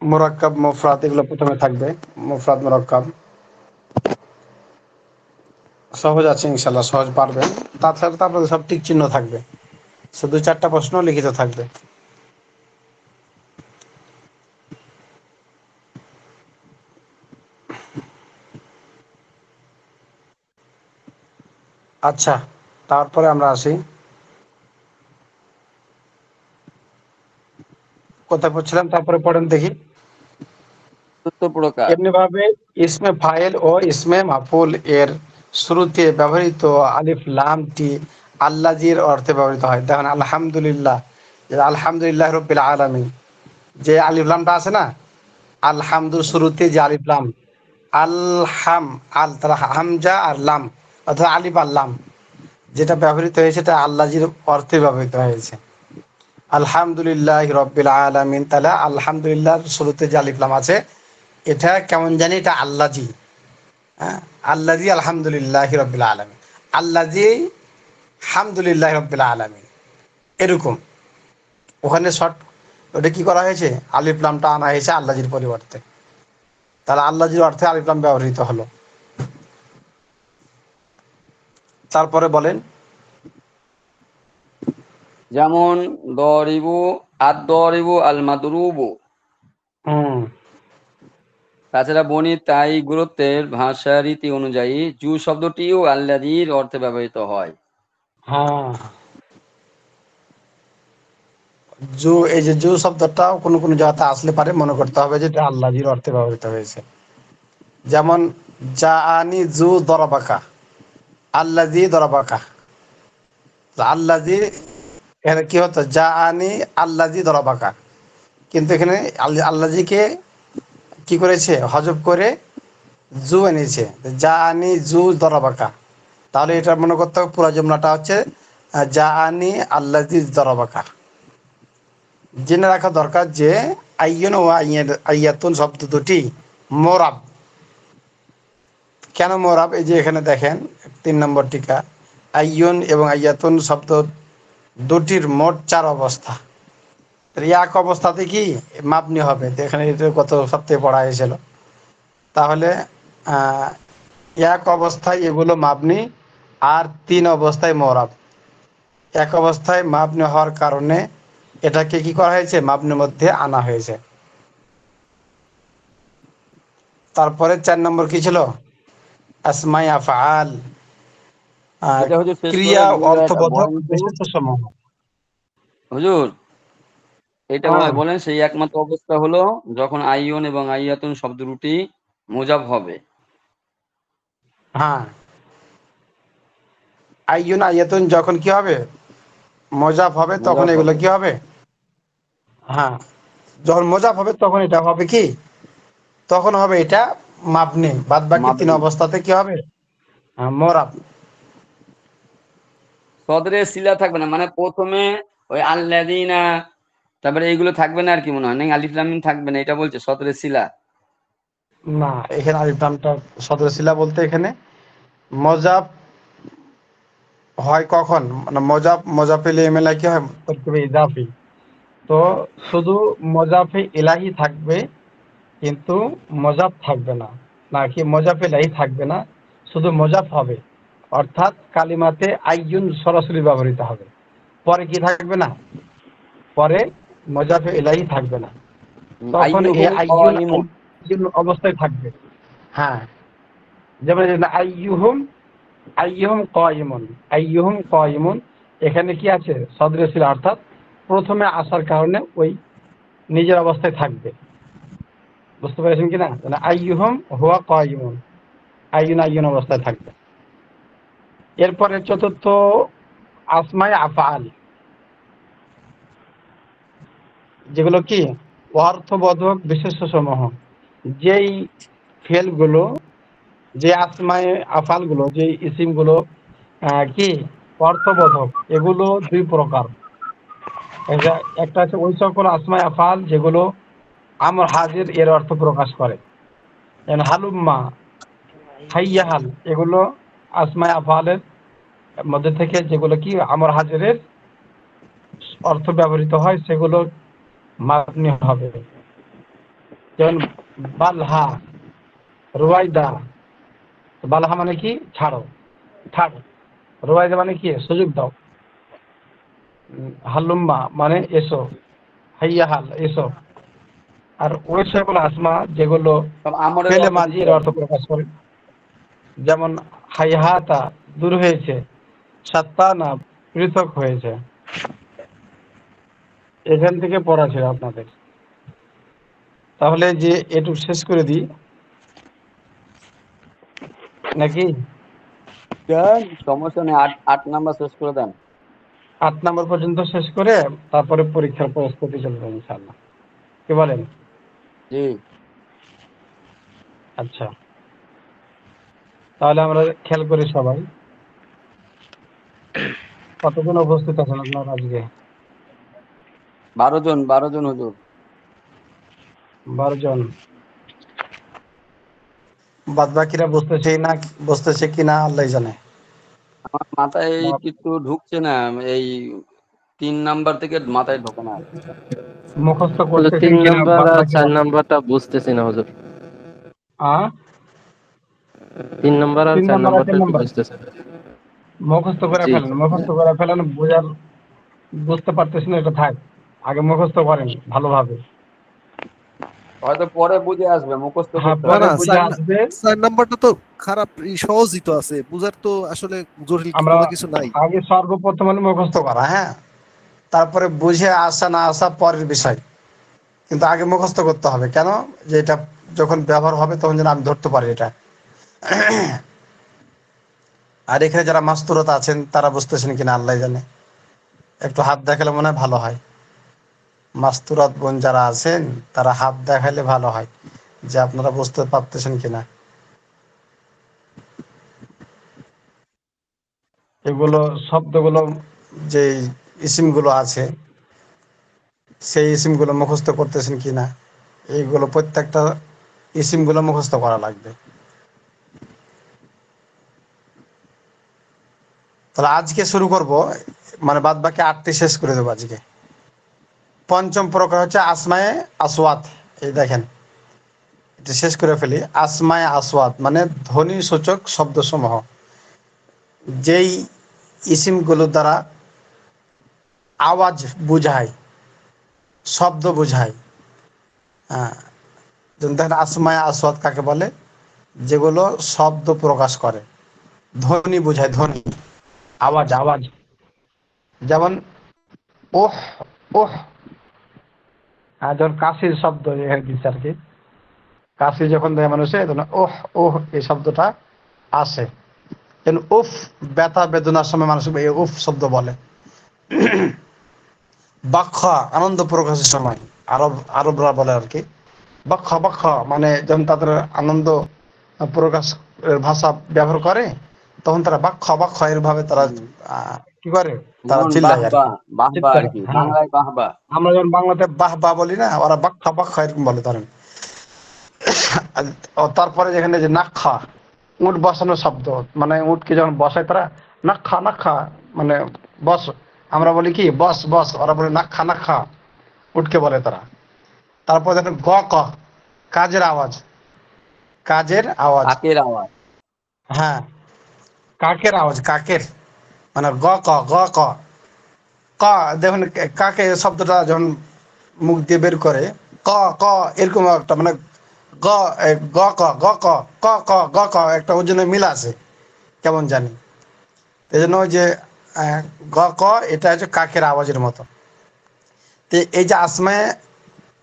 [SPEAKER 2] মুরাক্কাব, মুফরাদ এগুলো প্রথমে থাকবে। মুফরাদ, মুরাক্কাব সহজ আছে ইনশাল্লাহ, সহজ পারবেন। তাছাড়া তো আপনাদের সব টিক চিহ্ন থাকবে, শুধু 4টা প্রশ্ন লিখিত থাকবে। আচ্ছা, তারপরে আমরা আসি, কোথায় পড়ছিলাম? তারপরে পড়েন দেখি।
[SPEAKER 5] চতুর্থ প্রকার।
[SPEAKER 2] এমনি ভাবে ইসমে ফাইল ও ইসমে মাফুল এর শুরুতে ব্যবহৃত আলিফ লামটি আল্লাজির অর্থে ব্যবহৃত হয়। দেখেন, আলহামদুলিল্লাহ, আলহামদুলিল্লাহ রব্বিল আলামিন, যে আলিফ লামটা আছে না, আলহামদুর শুরুতে যে আলিফ লাম, আলহাম, আল তারা হামজা আর লাম, অর্থাৎ আলিফ আর লাম, যেটা ব্যবহৃত হয়েছে এটা আল্লাজির অর্থে ব্যবহৃত হয়েছে। আলহামদুলিল্লাহ রব্বিল আলামিন, তাহলে আলহামদুলিল্লাহর শুরুতে যে আলিফ লাম আছে, এটা কেমন জানি, এটা আল্লাজি। হ্যাঁ, আল্লাজি আলহামদুলিল্লাহ রব্বিল আলামিন, আল্লাজি হামদুলিল্লাহ রব্বিল আলামিন, এরকম। ওখানে শর্ট ওটা কি করা হয়েছে, আলিফ লামটা আনা হয়েছে আল্লাজির পরিবর্তে। তাহলে আল্লাজির অর্থে আলিফ লাম ব্যবহৃত হলো। তারপরে বলেন।
[SPEAKER 5] যেমন দরিবু, আদ-দরিবু আল-মাদরুবু।
[SPEAKER 2] হুম।
[SPEAKER 5] তাছাড়া বনি তাই গুরুত্বের ভাষা রীতি অনুযায়ী জু শব্দটিও আল্লাযীর অর্থে ব্যবহৃত হয়।
[SPEAKER 2] হ্যাঁ, জু, এই যে জু শব্দটা কোনো কোনো জায়গাতে আসলে পারে মনে করতে হবে যে এটা আল্লাজির অর্থে ব্যবহৃত হয়েছে। যেমন জা আনি জু দরাবাকা, আল্লাজি দরাবাকা। আল্লাজি, এখানে কি হতো, জা আনি আল্লাজি দরাবাকা, কিন্তু এখানে আল্লাজিকে কি করেছে, হজব করে জু এনেছে, জা আনি জু দরাবাকা। তাহলে এটা মনে করতে হবে পুরো জুমলাটা হচ্ছে জা আনি আল্লাজি দরাবাকা। জেনে রাখা দরকার যে আইয়ুন ও আইয়াতুন শব্দ দুটি মোরাব। কেন মোরাব? এই যে এখানে দেখেন 3 নম্বর টিকা, আইয়ুন এবং আইয়াতুন শব্দ দুটির মোট 4 অবস্থা। তাহলে এক অবস্থাতে কি মাপনি হবে, তো এখানে এটা কত সপ্তাহে পড়া হয়েছিল। তাহলে আহ, এক অবস্থায় এগুলো মাপনি, আর 3 অবস্থায় মোরাব। এক অবস্থায় মাপনি হওয়ার কারণে এটাকে কি করা হয়েছে, মাপনির মধ্যে আনা হয়েছে। তারপরে 4 নম্বর কি ছিল, আসমাই আফআল,
[SPEAKER 5] এটা হচ্ছে শেষ করে
[SPEAKER 2] ক্রিয়া অর্থবোধক
[SPEAKER 5] বলেন তো
[SPEAKER 2] বিশেষ সমূহ।
[SPEAKER 5] হুজুর, এটা
[SPEAKER 2] হ্যাঁ,
[SPEAKER 5] বলেন সেই একমাত্র অবস্থা হলো যখন আইয়ুন এবং আইয়াতুন শব্দ দুটি মুজাব হবে।
[SPEAKER 2] হ্যাঁ, আইয়ুন আইয়াতুন যখন কি হবে, মোজাফ হবে, তখন
[SPEAKER 5] মুজাব
[SPEAKER 2] এগুলো
[SPEAKER 5] হবে।
[SPEAKER 2] কি হবে? হ্যাঁ, যখন মোজাফ হবে তখন এটা হবে কি, তখন হবে এটা মাবনি। বাদ বাকি 3
[SPEAKER 5] মাবনি।
[SPEAKER 2] অবস্থাতে কি হবে, মোরাব।
[SPEAKER 5] সদরে সিলা থাকবে না, মানে প্রথমে ওই আল্লাযিনা, তারপরে এইগুলো থাকবে না আর কি, মনে হয় না আলিফ লাম মিম থাকবে না, এটা বলছে সদরে সিলা।
[SPEAKER 2] না, এখানে আলিফ লামটা সদরশিলা বলতে এখানে মজাব হয় কখন, মানে মজাব মজাফিল এমেলা কি হয় তরকিবে ইজাফি। তো শুধু মজাফে ইলাহি থাকবে, কিন্তু মজাব থাকবে না, নাকি মজাফে ইলাহি থাকবে না, শুধু মজাফ হবে। অর্থাৎ কালিমাতে আইয়ুন সরাসরি ব্যবহৃত হবে, পরে কি থাকবে না, পরে মজাফে ইলাহি থাকবে না, তখন এই
[SPEAKER 5] আইয়ুহুম
[SPEAKER 2] আইয়ুন
[SPEAKER 5] কাইমুন।
[SPEAKER 2] আইয়ুন অবস্থায় থাকবে। হ্যাঁ, যেমন এই যে আইয়ুহুম, আইয়ুহুম কাইমুন, আইয়ুহুম কাইমুন, এখানে কি আছে সদরে ছিল, অর্থাৎ প্রথমে আসার কারণে ওই নিজের অবস্থায় থাকবে। বুঝতে পেরেছেন কিনা? মানে আইয়ুহুম হুয়া কাইমুন, আইয়ুন আইয়ুন অবস্থায় থাকবে। এরপরে চতুর্থ আসমায়ে আফআল, যেগুলো কি অর্থবোধক বিশেষ্য সমূহ, যেই ফেলগুলো, যে আসমায়ে আফআল গুলো, যে ইসিম গুলো কি অর্থবোধক, এগুলো দুই প্রকার। একটা আছে ওই সকল আসমায়ে আফআল যেগুলো আমর হাজির এর অর্থ প্রকাশ করে, যেমন হালুম্মা, হাইয়াহাল, এগুলো আসমায়ে আফআলের মধ্যে থেকে যেগুলো কি আমর হাজিরের অর্থ ব্যবহৃত হয় সেগুলো মাবনি হবে। যেমন বালহা, রুয়াইদা, বালহা মানে কি ছাড়ো, ছাড়ো, রুয়াইদা মানে কি সুযোগ দাও, হালুম্মা মানে এসো, হাইয়াহাল এসো। আর ওই সকল আসমা যেগুলো
[SPEAKER 5] সব আমরের
[SPEAKER 2] ফেলে
[SPEAKER 5] অর্থ
[SPEAKER 2] মাঝি
[SPEAKER 5] দিতে
[SPEAKER 2] এর
[SPEAKER 5] হবে।
[SPEAKER 2] অর্থ প্রকাশ করে, যেমন হাইহাতা দূর হয়েছে, সাত্তানা পৃথক হয়েছে। এখান থেকে পড়া ছিল আপনাদের, তাহলে যে এটুকু শেষ করে দিই নাকি?
[SPEAKER 5] দেন, সমস্যা নেই, 8 নাম্বার শেষ করে দেন।
[SPEAKER 2] 8 নম্বর পর্যন্ত শেষ করে তারপরে পরীক্ষার প্রস্তুতি চলবে ইনশাআল্লাহ, কি বলেন?
[SPEAKER 5] জি।
[SPEAKER 2] আচ্ছা, তাহলে আমরা খেয়াল করি সবাই, কতজন উপস্থিত আছেন আপনার আজকে?
[SPEAKER 5] 12 জন, 12 জন হুজুর।
[SPEAKER 2] 12 জন। বাদ বাকিরা বসতেছে না, বসতেছে কিনা আল্লাহ জানে।
[SPEAKER 5] আমার মাথায় কিছু ঢুকছে না, এই 3 নাম্বার থেকে মাথায় ঢোকে না।
[SPEAKER 2] মুখস্থ
[SPEAKER 4] হুজুর
[SPEAKER 2] করতেছেন
[SPEAKER 4] 3
[SPEAKER 2] কিনা
[SPEAKER 4] নাম্বার
[SPEAKER 2] বাদ
[SPEAKER 4] আর
[SPEAKER 2] বাকি
[SPEAKER 4] 4 নাম্বারটা বুঝতেছি না হুজুর। 3 নাম্বার আর
[SPEAKER 2] 3
[SPEAKER 4] 4
[SPEAKER 2] নম্বর আর 4
[SPEAKER 4] নাম্বারটা একটু
[SPEAKER 2] নম্বর
[SPEAKER 4] বুঝতেছি না।
[SPEAKER 2] মুখস্থ করে
[SPEAKER 4] জি।
[SPEAKER 2] ফেলেন, মুখস্থ করে ফেলেন, বুঝতে পারতেছেন এটা থাক, আগে মুখস্থ করেন ভালোভাবে।
[SPEAKER 5] হয়তো পরে বুঝে আসবে, মুখস্থ
[SPEAKER 2] হ্যাঁ,
[SPEAKER 5] করতে
[SPEAKER 1] না
[SPEAKER 2] পরে
[SPEAKER 5] হবে।
[SPEAKER 1] না,
[SPEAKER 2] বুঝে আসবে।
[SPEAKER 1] 4 নাম্বারটা তো খারাপ, সহজই তো আছে বুঝার, তো আসলে জটিল
[SPEAKER 2] আমরা
[SPEAKER 1] কোনো কিছু নাই।
[SPEAKER 2] আগে সর্বপ্রথম হলো মুখস্থ করা, হ্যাঁ, তারপরে বুঝে আসা না আসা পরের বিষয়, কিন্তু আগে মুখস্থ করতে হবে। কেন? যে এটা যখন ব্যবহার হবে তখন যেন আমি ধরতে পারি এটা। আর এখানে যারা মাস্তুরত আছেন তারা বুঝতেছেন কিনা আল্লাহ জানে, একটু হাত দেখালে মনে হয় ভালো হয়। মাস্তুরাত বোন যারা আছেন তারা হাত দেখালে ভালো হয়, যে আপনারা বুঝতে পারতেছেন কিনা। এগুলো শব্দগুলো, যে ইসিমগুলো আছে সেই ইসিমগুলো মুখস্থ করতেছেন কিনা, এইগুলো প্রত্যেকটা ইসিমগুলো মুখস্থ করা লাগবে। তাহলে আজকে শুরু করব, মানে বাদ বাকি 8টি শেষ করে দেবো আজকে। পঞ্চম প্রকার হচ্ছে আসমায়ে আসওয়াত। এই দেখেন, এটা শেষ করে ফেলি। আসমায়ে আসওয়াত মানে ধ্বনি সূচক শব্দসমূহ, যেই ইসিমগুলো দ্বারা আওয়াজ বুঝায়, শব্দ বুঝায়। হ্যাঁ, যেমন দেখেন আসমায়ে আসওয়াত কাকে বলে? যেগুলো শব্দ প্রকাশ করে, ধ্বনি বুঝায়, ধ্বনি, আওয়াজ, আওয়াজ। যেমন ওহ, ওহ, যখন কাশির শব্দ এখানে দিচ্ছে আর কি, কাশি যখন দেয় মানুষে তখন ওহ, ওহ এই শব্দটা আসে। উফ, ব্যথা বেদনার সময় মানুষ এই উফ শব্দ বলে। বাক্যা, আনন্দ প্রকাশের সময় আরবরা বলে আর কি, বাক্যা, বাক্যা মানে যখন তাদের আনন্দ প্রকাশ ভাষা ব্যবহার করে তখন তারা বাক্যা, বাক্যা এর ভাবে তারা কি করে, তারা
[SPEAKER 5] যেমন
[SPEAKER 2] চিল্লায় আর
[SPEAKER 5] বাহবা,
[SPEAKER 2] কি,
[SPEAKER 5] বাহবা
[SPEAKER 2] চিৎকার।
[SPEAKER 5] আর কি,
[SPEAKER 2] হ্যাঁ,
[SPEAKER 5] বাংলায় বাহবা।
[SPEAKER 2] আমরা যখন বাংলাতে বাহ বাহ বলি না, ওরা বাক্যা, বাক্যা এরকম বলে ধরেন। তারপরে যেখানে যে নাক্ষা, উট বসানোর শব্দ, মানে উটকে যখন বসায় তারা নাক্ষা নাক্ষা, মানে বস, আমরা বলি কি বস বস, ওরা বলে নাক্ষা নাক্ষা, উটকে বলে তারা। তারপর দেখেন গ ক, কাজের আওয়াজ, কাজের আওয়াজ,
[SPEAKER 5] কাকের আওয়াজ।
[SPEAKER 2] হ্যাঁ কাকের আওয়াজ, কাকের, মানে গ ক গ ক, ক দেখুন কাকে শব্দটা যখন মুখ দিয়ে বের করে ক ক, এরকম একটা মানে গ গ ক গ ক ক ক গ ক, একটা ওর জন্য মিল আছে কেমন জানি। এই জন্য ওই যে গ ক, এটা হচ্ছে কাকের আওয়াজের মতো। তো এই যে আসমায়ে,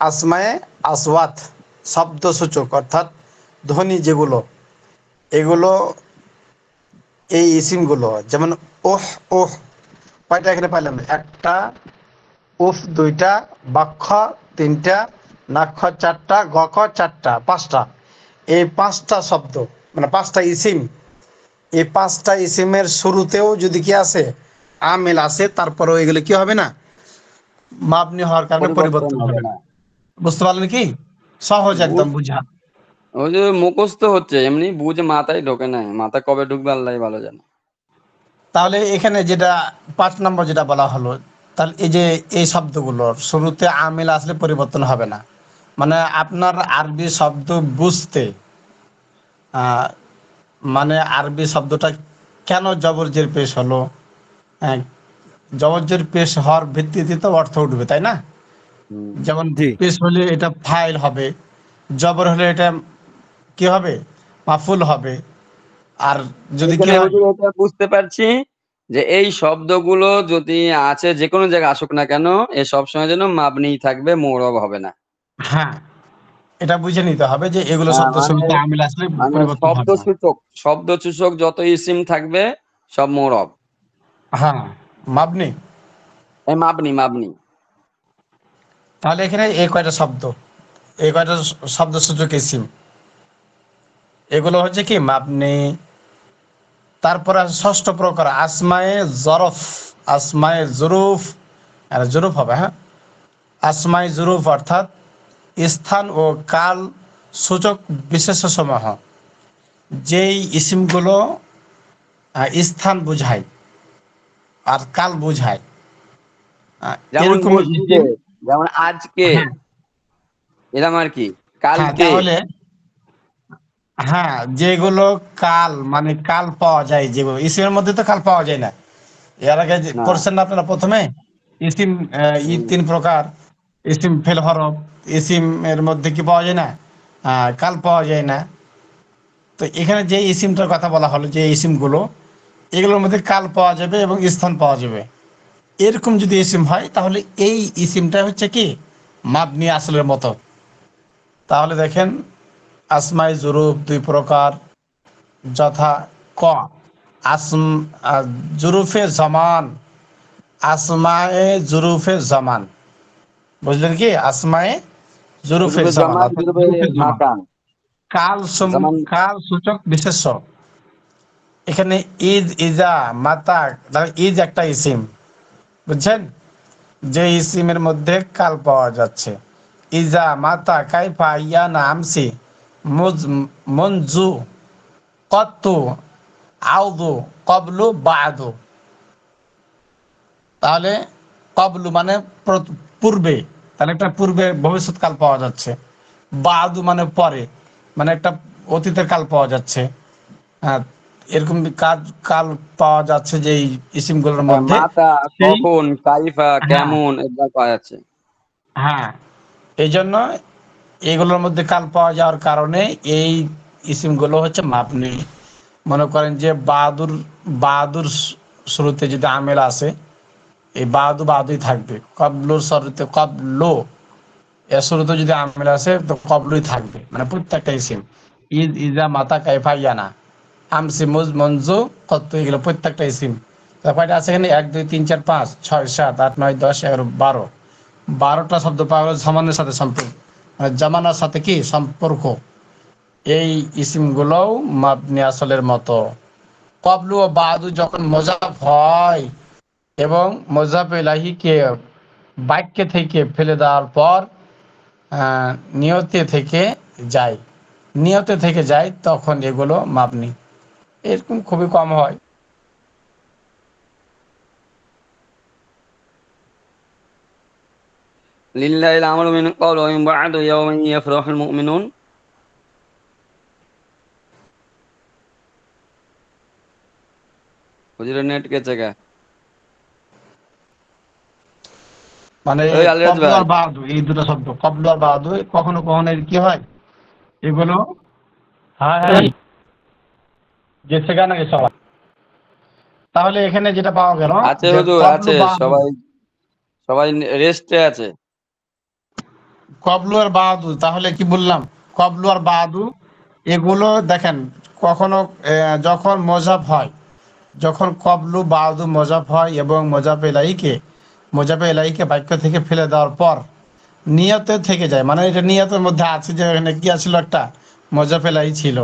[SPEAKER 2] আসমায়ে আসওয়াত শব্দ সূচক অর্থাৎ ধ্বনি যেগুলো, এগুলো এই ইসিমগুলো যেমন ওহ ওহ, কয়টা এখানে পাইলাম? একটা, উফ দুইটা, বাক্ষ তিনটা, নাক্ষ চারটা, গখ চারটা, পাঁচটা। এই পাঁচটা শব্দ মানে পাঁচটা ইসিম, এই পাঁচটা ইসিমের শুরুতেও যদি কি আছে আমিল আছে, তারপরেও এগুলো কি হবে না, মাবনি হওয়ার কারণে
[SPEAKER 5] পরিবর্তন
[SPEAKER 2] পরিবর্তন
[SPEAKER 5] হবে
[SPEAKER 2] হবে না।
[SPEAKER 5] না।
[SPEAKER 2] বুঝতে পারলেন কি? সহজ একদম
[SPEAKER 5] বুঝ-
[SPEAKER 2] বুঝা।
[SPEAKER 5] ওই যে মুখস্থ হচ্ছে, এমনি বুঝে মাথায় ঢোকে না, মাথা কবে ঢুকবে আল্লাহ ভালো জানে।
[SPEAKER 2] তাহলে এখানে যেটা 5 নম্বর যেটা বলা হলো, তাহলে এই যে এই শব্দগুলোর শুরুতে আমিল আসলে পরিবর্তন হবে না, মানে আপনার আরবি শব্দ বুঝতে, আহ, মানে আরবি শব্দটা কেন জবরজের পেশ হলো, হ্যাঁ, জবরজের পেশ হওয়ার ভিত্তিতে তো অর্থ উঠবে, তাই না?
[SPEAKER 5] হুম।
[SPEAKER 2] যেমন
[SPEAKER 1] জি
[SPEAKER 2] পেশ হলে এটা ফাইল হবে, জবর হলে এটা কি হবে, মাফুল হবে। আর যদি কি
[SPEAKER 5] এখানে
[SPEAKER 2] হয়,
[SPEAKER 5] হুজুর এটা বুঝতে পারছি যে এই শব্দগুলো যদি আছে যে কোনো জায়গায় আসুক না কেন, এ সবসময় যেন মাবনি থাকবে, মোরব হবে না।
[SPEAKER 2] হ্যাঁ এটা বুঝে নিতে হবে যে এগুলো শব্দ
[SPEAKER 5] মানে
[SPEAKER 2] শুরুতে আমিল আসলে
[SPEAKER 5] মানে
[SPEAKER 2] পরিবর্তন হবে না।
[SPEAKER 5] শব্দসূচক যত ইসিম থাকবে সব মোরব।
[SPEAKER 2] হ্যাঁ মাবনি।
[SPEAKER 5] এই মাবনি মাবনি।
[SPEAKER 2] তাহলে এখানে এই কয়টা শব্দ, এই কয়টা শব্দ সূচক ইসিম, এগুলো হচ্ছে কি মাবনি। তারপরে আছে ষষ্ঠ প্রকার আসমায়ে জরফ, আসমায়ে জুরুফ, আর জুরুফ হবে, হ্যাঁ আসমায়ে জুরুফ অর্থাৎ স্থান ও কাল সূচক বিশেষ সমূহ, যেই ইসিমগুলো স্থান বুঝায় আর কাল বুঝায়,
[SPEAKER 5] যেমন
[SPEAKER 2] এরকম
[SPEAKER 5] মসজিদে,
[SPEAKER 2] ইসিম।
[SPEAKER 5] যেমন আজকে,
[SPEAKER 2] হ্যাঁ
[SPEAKER 5] এরকম আর কি,
[SPEAKER 2] হ্যাঁ
[SPEAKER 5] কালকে।
[SPEAKER 2] তাহলে হ্যাঁ যেগুলো কাল মানে কাল পাওয়া যায়, যেগুলো ইসিমের মধ্যে তো কাল পাওয়া যায় না। এর আগে যে
[SPEAKER 5] না।
[SPEAKER 2] করছেন না আপনারা প্রথমে ইসিম,
[SPEAKER 5] হুম।
[SPEAKER 2] 3 প্রকার ইসিম ফেল হরফ, ইসিম এর মধ্যে কি পাওয়া যায় না, কাল পাওয়া যায় না। তো এখানে যে ইসিমটার কথা বলা হলো, যে ইসিমগুলো এগুলোর মধ্যে কাল পাওয়া যাবে এবং স্থান পাওয়া যাবে, এরকম যদি ইসিম হয় তাহলে এই ইসিমটা হচ্ছে কি মাবনি আসলের মতো। তাহলে দেখেন আসমাই জুরুফ 2 প্রকার, যথা ক আসম, জুরুফে জামান, আসমায়ে জুরুফে জামান, বুঝলেন কি, আসমায়ে জুরুফে
[SPEAKER 5] জুরুবে
[SPEAKER 2] জামান
[SPEAKER 5] জামান,
[SPEAKER 2] অর্থাৎ
[SPEAKER 5] জুরুবে
[SPEAKER 2] জুরুফে জামান,
[SPEAKER 5] মাকান। যেমন
[SPEAKER 2] কাল সূচক বিশেষ্য। এখানে ঈদ, ইজা, মাতা, ঈদ একটা ইসিম, বুঝছেন, যে ইসিমের মধ্যে কাল পাওয়া যাচ্ছে। ইজা, মাতা, কাইফা, ইয়ানা, আমসি, মুজ, মঞ্জু, কত্তু, আউদু, কবলু, বাদু। তাহলে কবলু মানে পূর্বে, তাহলে একটা পূর্বে ভবিষ্যৎকাল পাওয়া যাচ্ছে। বাদু মানে পরে, মানে একটা অতীতের কাল পাওয়া যাচ্ছে। হ্যাঁ এরকম কাজ কাল পাওয়া যাচ্ছে যে এই ইসিমগুলোর মধ্যে।
[SPEAKER 5] মাতা,
[SPEAKER 2] সেই
[SPEAKER 5] কখন, কাইফা,
[SPEAKER 2] হ্যাঁ
[SPEAKER 5] কেমন, এগুলো পাওয়া যাচ্ছে।
[SPEAKER 2] হ্যাঁ এই জন্য এগুলোর মধ্যে কাল পাওয়া যাওয়ার কারণে এই ইসিমগুলো হচ্ছে মাবনি। মনে করেন যে বাহাদুর, বাহাদুর শুরুতে যদি আমেল আসে, এই বাহাদু বাহাদুই থাকবে। কবলুর শুরুতে কবলো, এর শুরুতে যদি আমেল আসে তো কবলুই থাকবে, মানে প্রত্যেকটা ইসিম। ঈদ, ইজা, মাতা, কাইফা, ইয়ানা, আমসি, মুজ, মঞ্জু, কত, এগুলো প্রত্যেকটা ইসিম। তা কয়টা আছে এখানে? 1 2 3 4 5 6 7 8 9 10 11 12, 12টা শব্দ পাওয়া গেল জামানের সাথে সম্পর্ক, মানে জামানার সাথে কি সম্পর্ক। এই ইসিমগুলোও মাবনি আসলের মতো। কবলু ও বাদু যখন মোজাফ হয় এবং মোজাফ ইলাহিকে বাক্যে থেকে ফেলে দেওয়ার পর নিয়তে থেকে যায়, নিয়তে থেকে যায় তখন এগুলো মাবনি। এরকম খুবই কম হয়।
[SPEAKER 5] লিল্লাহিল আমরু মিন ক্বাবলু ওয়া মিন বা'দু ইয়াওমান ইয়াফরাহুল মুমিনুন। হুজুরের নেট গেছে গা।
[SPEAKER 2] মানে
[SPEAKER 5] ওই আলরাজ
[SPEAKER 2] কবলু
[SPEAKER 5] ভাই,
[SPEAKER 2] আর বাদু এই দুটো শব্দ, কবলু আর বাদু কখনো কখনো এর কি হয় এগুলো, হ্যাঁ হ্যাঁ গেছে গা নাকি সবাই? তাহলে এখানে যেটা পাওয়া গেল
[SPEAKER 5] আছে
[SPEAKER 2] যে
[SPEAKER 5] হুজুর
[SPEAKER 2] কবলু
[SPEAKER 5] আছে,
[SPEAKER 2] বাদু,
[SPEAKER 5] সবাই সবাই রেস্টে আছে।
[SPEAKER 2] কবলু আর বাদু, তাহলে কি বললাম কবলু আর বাদু এগুলো দেখেন কখনো যখন মজাব হয়, যখন কবলু বাদু মজাব হয় এবং মজাফে এলাইকে বাক্য থেকে ফেলে দেওয়ার পর নিয়তে থেকে যায়, মানে এটা নিয়তের মধ্যে আছে যে এখানে কি আসলে একটা মজাফে এলাই ছিল,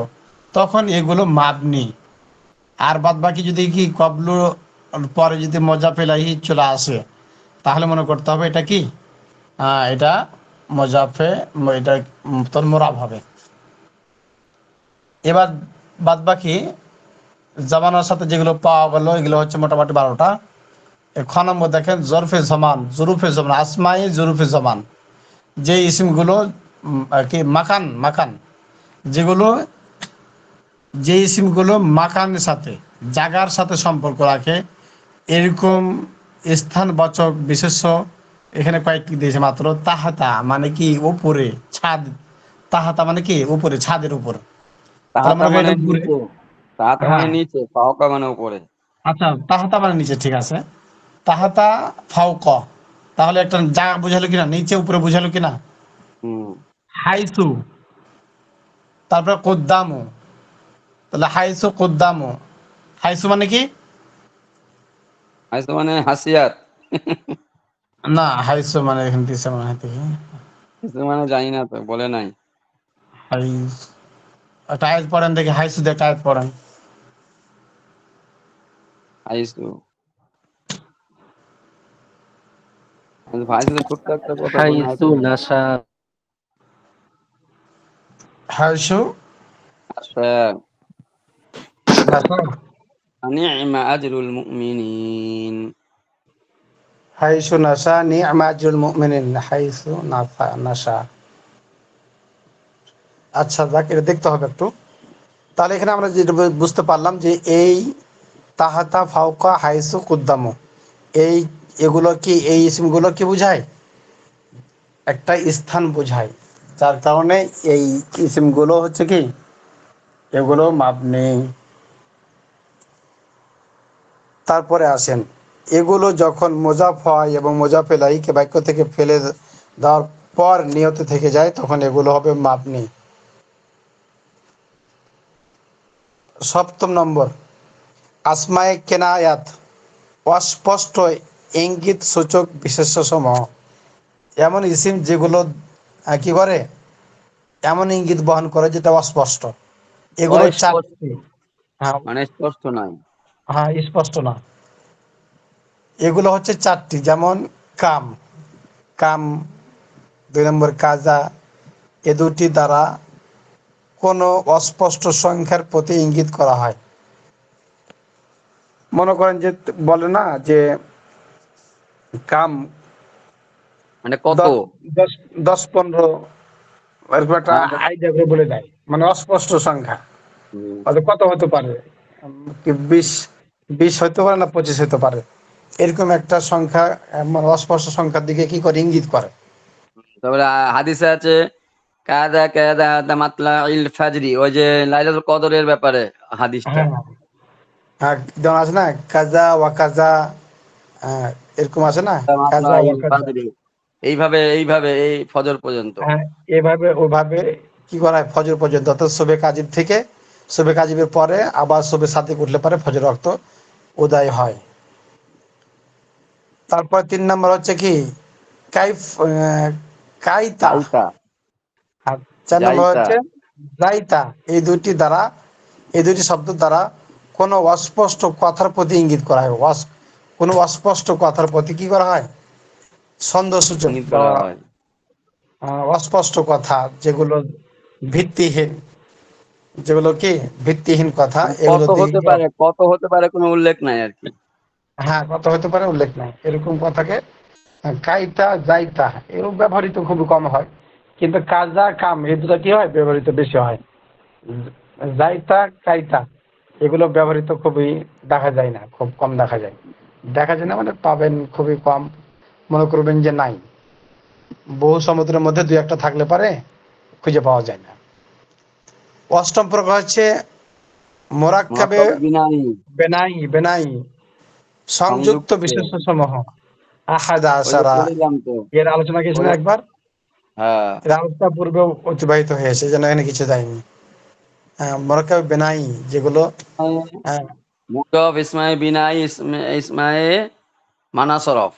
[SPEAKER 2] তখন এগুলো মাবনি। আর বাদ বাকি যদি কি কবলু পরে যদি মজাফে এলাই চলে আসে তাহলে মনে করতে হবে এটা কি এটা মজাফে, এটা তোর মোরাব হবে। এবার বাদ বাকি জামানার সাথে যেগুলো পাওয়া গেল এগুলো হচ্ছে মোটামুটি 12টা। খ নম্বর দেখেন জরফে জমান, জরুফে জমান, আসমাই জরুফে জমান, যে ইসিমগুলো আর কি মাকান মাকান, যেগুলো যে ইসিমগুলো মাকানের সাথে জাগার সাথে সম্পর্ক রাখে, এরকম স্থানবাচক বিশেষ্য এখানে কয়েকটি দিয়েছে মাত্র। তাহাতা মানে কি উপরে, ছাদ, তাহাতা মানে কি উপরে, ছাদের উপর। তাহলে
[SPEAKER 5] তাহাতা
[SPEAKER 2] মনে করি
[SPEAKER 5] মানে
[SPEAKER 2] এটা উপরে।
[SPEAKER 5] নিচে, তাহাতা মানে
[SPEAKER 2] হ্যাঁ,
[SPEAKER 5] নিচে, ফাওকা মানে উপরে।
[SPEAKER 2] আচ্ছা তাহাতা মানে নিচে, ঠিক আছে। তাহাতা ফাওক, তাহলে একটা জায়গা বোঝালো কিনা, নিচে উপরে বোঝালো কিনা।
[SPEAKER 5] হুম।
[SPEAKER 2] হাইসু, তারপরে কোদ্দামু, তাহলে হাইসু কোদ্দামু, হাইসু মানে কি,
[SPEAKER 5] আইসো মানে হাসিয়াত।
[SPEAKER 2] না হাইসু মানে এখানে দিছে মনে হয় দেখি।
[SPEAKER 5] কিছু মানে জানি না তো, বলে নাই।
[SPEAKER 2] হাইস, একটা আয়াত পড়েন দেখি, হাইসু দিয়ে একটা আয়াত পড়েন।
[SPEAKER 5] আইসু ভাই তো ছোট্ট একটা কথা বলে
[SPEAKER 4] হাইসু
[SPEAKER 5] হয়তো।
[SPEAKER 4] নাশা।
[SPEAKER 2] হাইসু
[SPEAKER 5] আচ্ছা,
[SPEAKER 2] নাসা,
[SPEAKER 5] নি'মা আজরুল মুমিনিন।
[SPEAKER 2] হাইসু নাসা নি'মা আজরুল মুমিনিন, হাইসু নাসা নাসা। আচ্ছা যাক, এটা দেখতে হবে একটু। তাহলে এখানে আমরা যেটা বুঝতে পারলাম যে এই তাহাতা ফাওকা হাইসু কুদ্দামু, এই এগুলো কি, এই ইসমগুলো কি বোঝায়, একটা স্থান বোঝায়, যার কারণে এই ইসমগুলো হচ্ছে কি এগুলো মাবনি। তারপরে আসেন, এগুলো যখন মোজাফ হয় এবং মোজাফ এলাইকে বাক্য থেকে ফেলে দেওয়ার পর নিয়ত থেকে যায় তখন এগুলো হবে মাবনি। সপ্তম নম্বর, আসমায়ে কেনায়াত, অস্পষ্ট ইঙ্গিত সূচক বিশেষ্য সমূহ, এমন ইসিম যেগুলো কি করে, এমন ইঙ্গিত বহন করে যেটা অস্পষ্ট, এগুলো
[SPEAKER 5] অস্পষ্ট
[SPEAKER 2] চারটি। হ্যাঁ,
[SPEAKER 5] মানে স্পষ্ট নয়।
[SPEAKER 2] হ্যাঁ স্পষ্ট না, এগুলো হচ্ছে চারটি, যেমন কাম, কাম, 2 নম্বর কাজা, এ দুটি দ্বারা কোনো অস্পষ্ট সংখ্যার প্রতি ইঙ্গিত করা হয়। মনে করেন যে বলে না যে কাম
[SPEAKER 5] মানে কত?
[SPEAKER 2] 10 10 10 15, এরকম একটা
[SPEAKER 5] হ্যাঁ,
[SPEAKER 2] আইডিয়া করে বলে দেয়, মানে অস্পষ্ট সংখ্যা,
[SPEAKER 5] হুম।
[SPEAKER 2] হয়তো কত হতে পারে, কি 20 হতে পারে না 25 হতে পারে, এরকম একটা সংখ্যা, মানে অস্পষ্ট সংখ্যার দিকে কি করে ইঙ্গিত করে।
[SPEAKER 5] তারপরে হাদিসে আছে কাদা কাদা মাতলা ইল ফাজরি, ওই যে লাইলাতুল কদরের ব্যাপারে হাদিসটা।
[SPEAKER 2] হ্যাঁ, হ্যাঁ যেমন আছে না কাজা ওয়া কাজা, এরকম আছে না
[SPEAKER 5] মাতলা
[SPEAKER 2] কাজা ওয়া
[SPEAKER 5] ইল
[SPEAKER 2] কাজা।
[SPEAKER 5] ফাজরি, এইভাবে এইভাবে এই ফজর পর্যন্ত।
[SPEAKER 2] হ্যাঁ, এভাবে ওভাবে কি করা হয় ফজর পর্যন্ত, অর্থাৎ শোবে কাজিব থেকে, শোবে কাজিবের পরে আবার শোবে সাদিক উঠলে পরে ফজর রক্ত উদয় হয়। তারপর 3 নম্বর হচ্ছে কি কাইফ, কাইতা।
[SPEAKER 5] যাইতা,
[SPEAKER 2] আর 4 নম্বর
[SPEAKER 5] যাইতা।
[SPEAKER 2] হচ্ছে রাইতা। এই দুটি দ্বারা, এই দুটি শব্দ দ্বারা কোনো অস্পষ্ট কথার প্রতি ইঙ্গিত করা হয়, কোনো অস্পষ্ট কথার প্রতি কি করা হয়, সন্দেহসূচক
[SPEAKER 5] ইঙ্গিত
[SPEAKER 2] বা
[SPEAKER 5] করা হয়।
[SPEAKER 2] অস্পষ্ট কথা যেগুলো ভিত্তিহীন যেগুলো কি ভিত্তিহীন কথা,
[SPEAKER 5] মানে
[SPEAKER 2] এগুলো দিয়ে
[SPEAKER 5] কত হতে পারে কোনো উল্লেখ নাই আর কি।
[SPEAKER 2] হ্যাঁ, কথা হতে পারে, উল্লেখ নাই, এরকম কথাকে কাইতা যাইতা এরকম ব্যবহৃত খুবই কম হয়। কিন্তু কাজা কাম এই দুটা কি হয় ব্যবহৃত বেশি হয়। যাইতা কাইতা এগুলো ব্যবহৃত খুবই দেখা যায় না, খুব কম দেখা যায়। দেখা যায় না মানে পাবেন খুবই কম, মনে করবেন যে নাই। বহু সমুদ্রের মধ্যে দুই একটা থাকলে পারে, খুঁজে পাওয়া যায় না। অষ্টম প্রকার হচ্ছে মোরাক্কাবে
[SPEAKER 5] মুরাক্কাবে বিনাই,
[SPEAKER 2] বেনাই বেনাই সংযুক্ত
[SPEAKER 5] সংযুক্ত।
[SPEAKER 2] বিশেষ্য সমূহ আহাদা
[SPEAKER 5] ওই যে
[SPEAKER 2] আসারা।
[SPEAKER 5] পড়িলাম তো।
[SPEAKER 2] এর আলোচনা কিছু
[SPEAKER 5] ওই
[SPEAKER 2] না একবার,
[SPEAKER 5] হ্যাঁ,
[SPEAKER 2] এর আলোচনা পূর্বে অতিবাহিত হয়েছে, যেন এখানে কিছু দেয়নি। হ্যাঁ, মোরাক্কাবে বেনাই যেগুলো হ্যাঁ,
[SPEAKER 5] মুডব ইসমায়ে বিনাই ইসমায়ে মানা সরফ।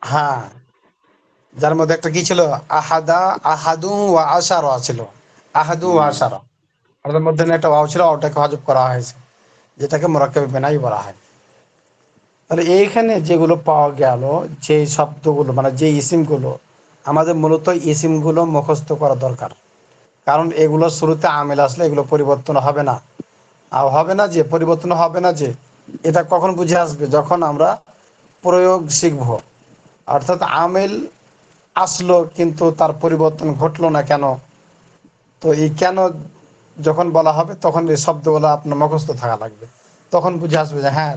[SPEAKER 2] হ্যাঁ, যার মধ্যে একটা কি ছিল, আহাদা আহাদু ওয়া আশারা ছিল, আহাদু ওয়া
[SPEAKER 5] হুম।
[SPEAKER 2] আশারা। আর তার মধ্যে একটা ওয়াও ছিল, ওটাকে হযফ করা হয়েছে, যেটাকে মোরাক্কাবে বেনাই বলা হয়। তাহলে এইখানে যেগুলো পাওয়া গেল, যে শব্দগুলো মানে যে ইসিমগুলো, আমাদের মূলত ইসিমগুলো মুখস্থ করা দরকার। কারণ এগুলো শুরুতে আমেল আসলে এগুলো পরিবর্তন হবে না। আর হবে না যে পরিবর্তন হবে না যে, এটা কখন বুঝে আসবে, যখন আমরা প্রয়োগ শিখব। অর্থাৎ আমেল আসলো কিন্তু তার পরিবর্তন ঘটলো না কেন, তো এই কেন যখন বলা হবে তখন এই শব্দগুলো আপনার মুখস্থ থাকা লাগবে। তখন বুঝে আসবে যে হ্যাঁ,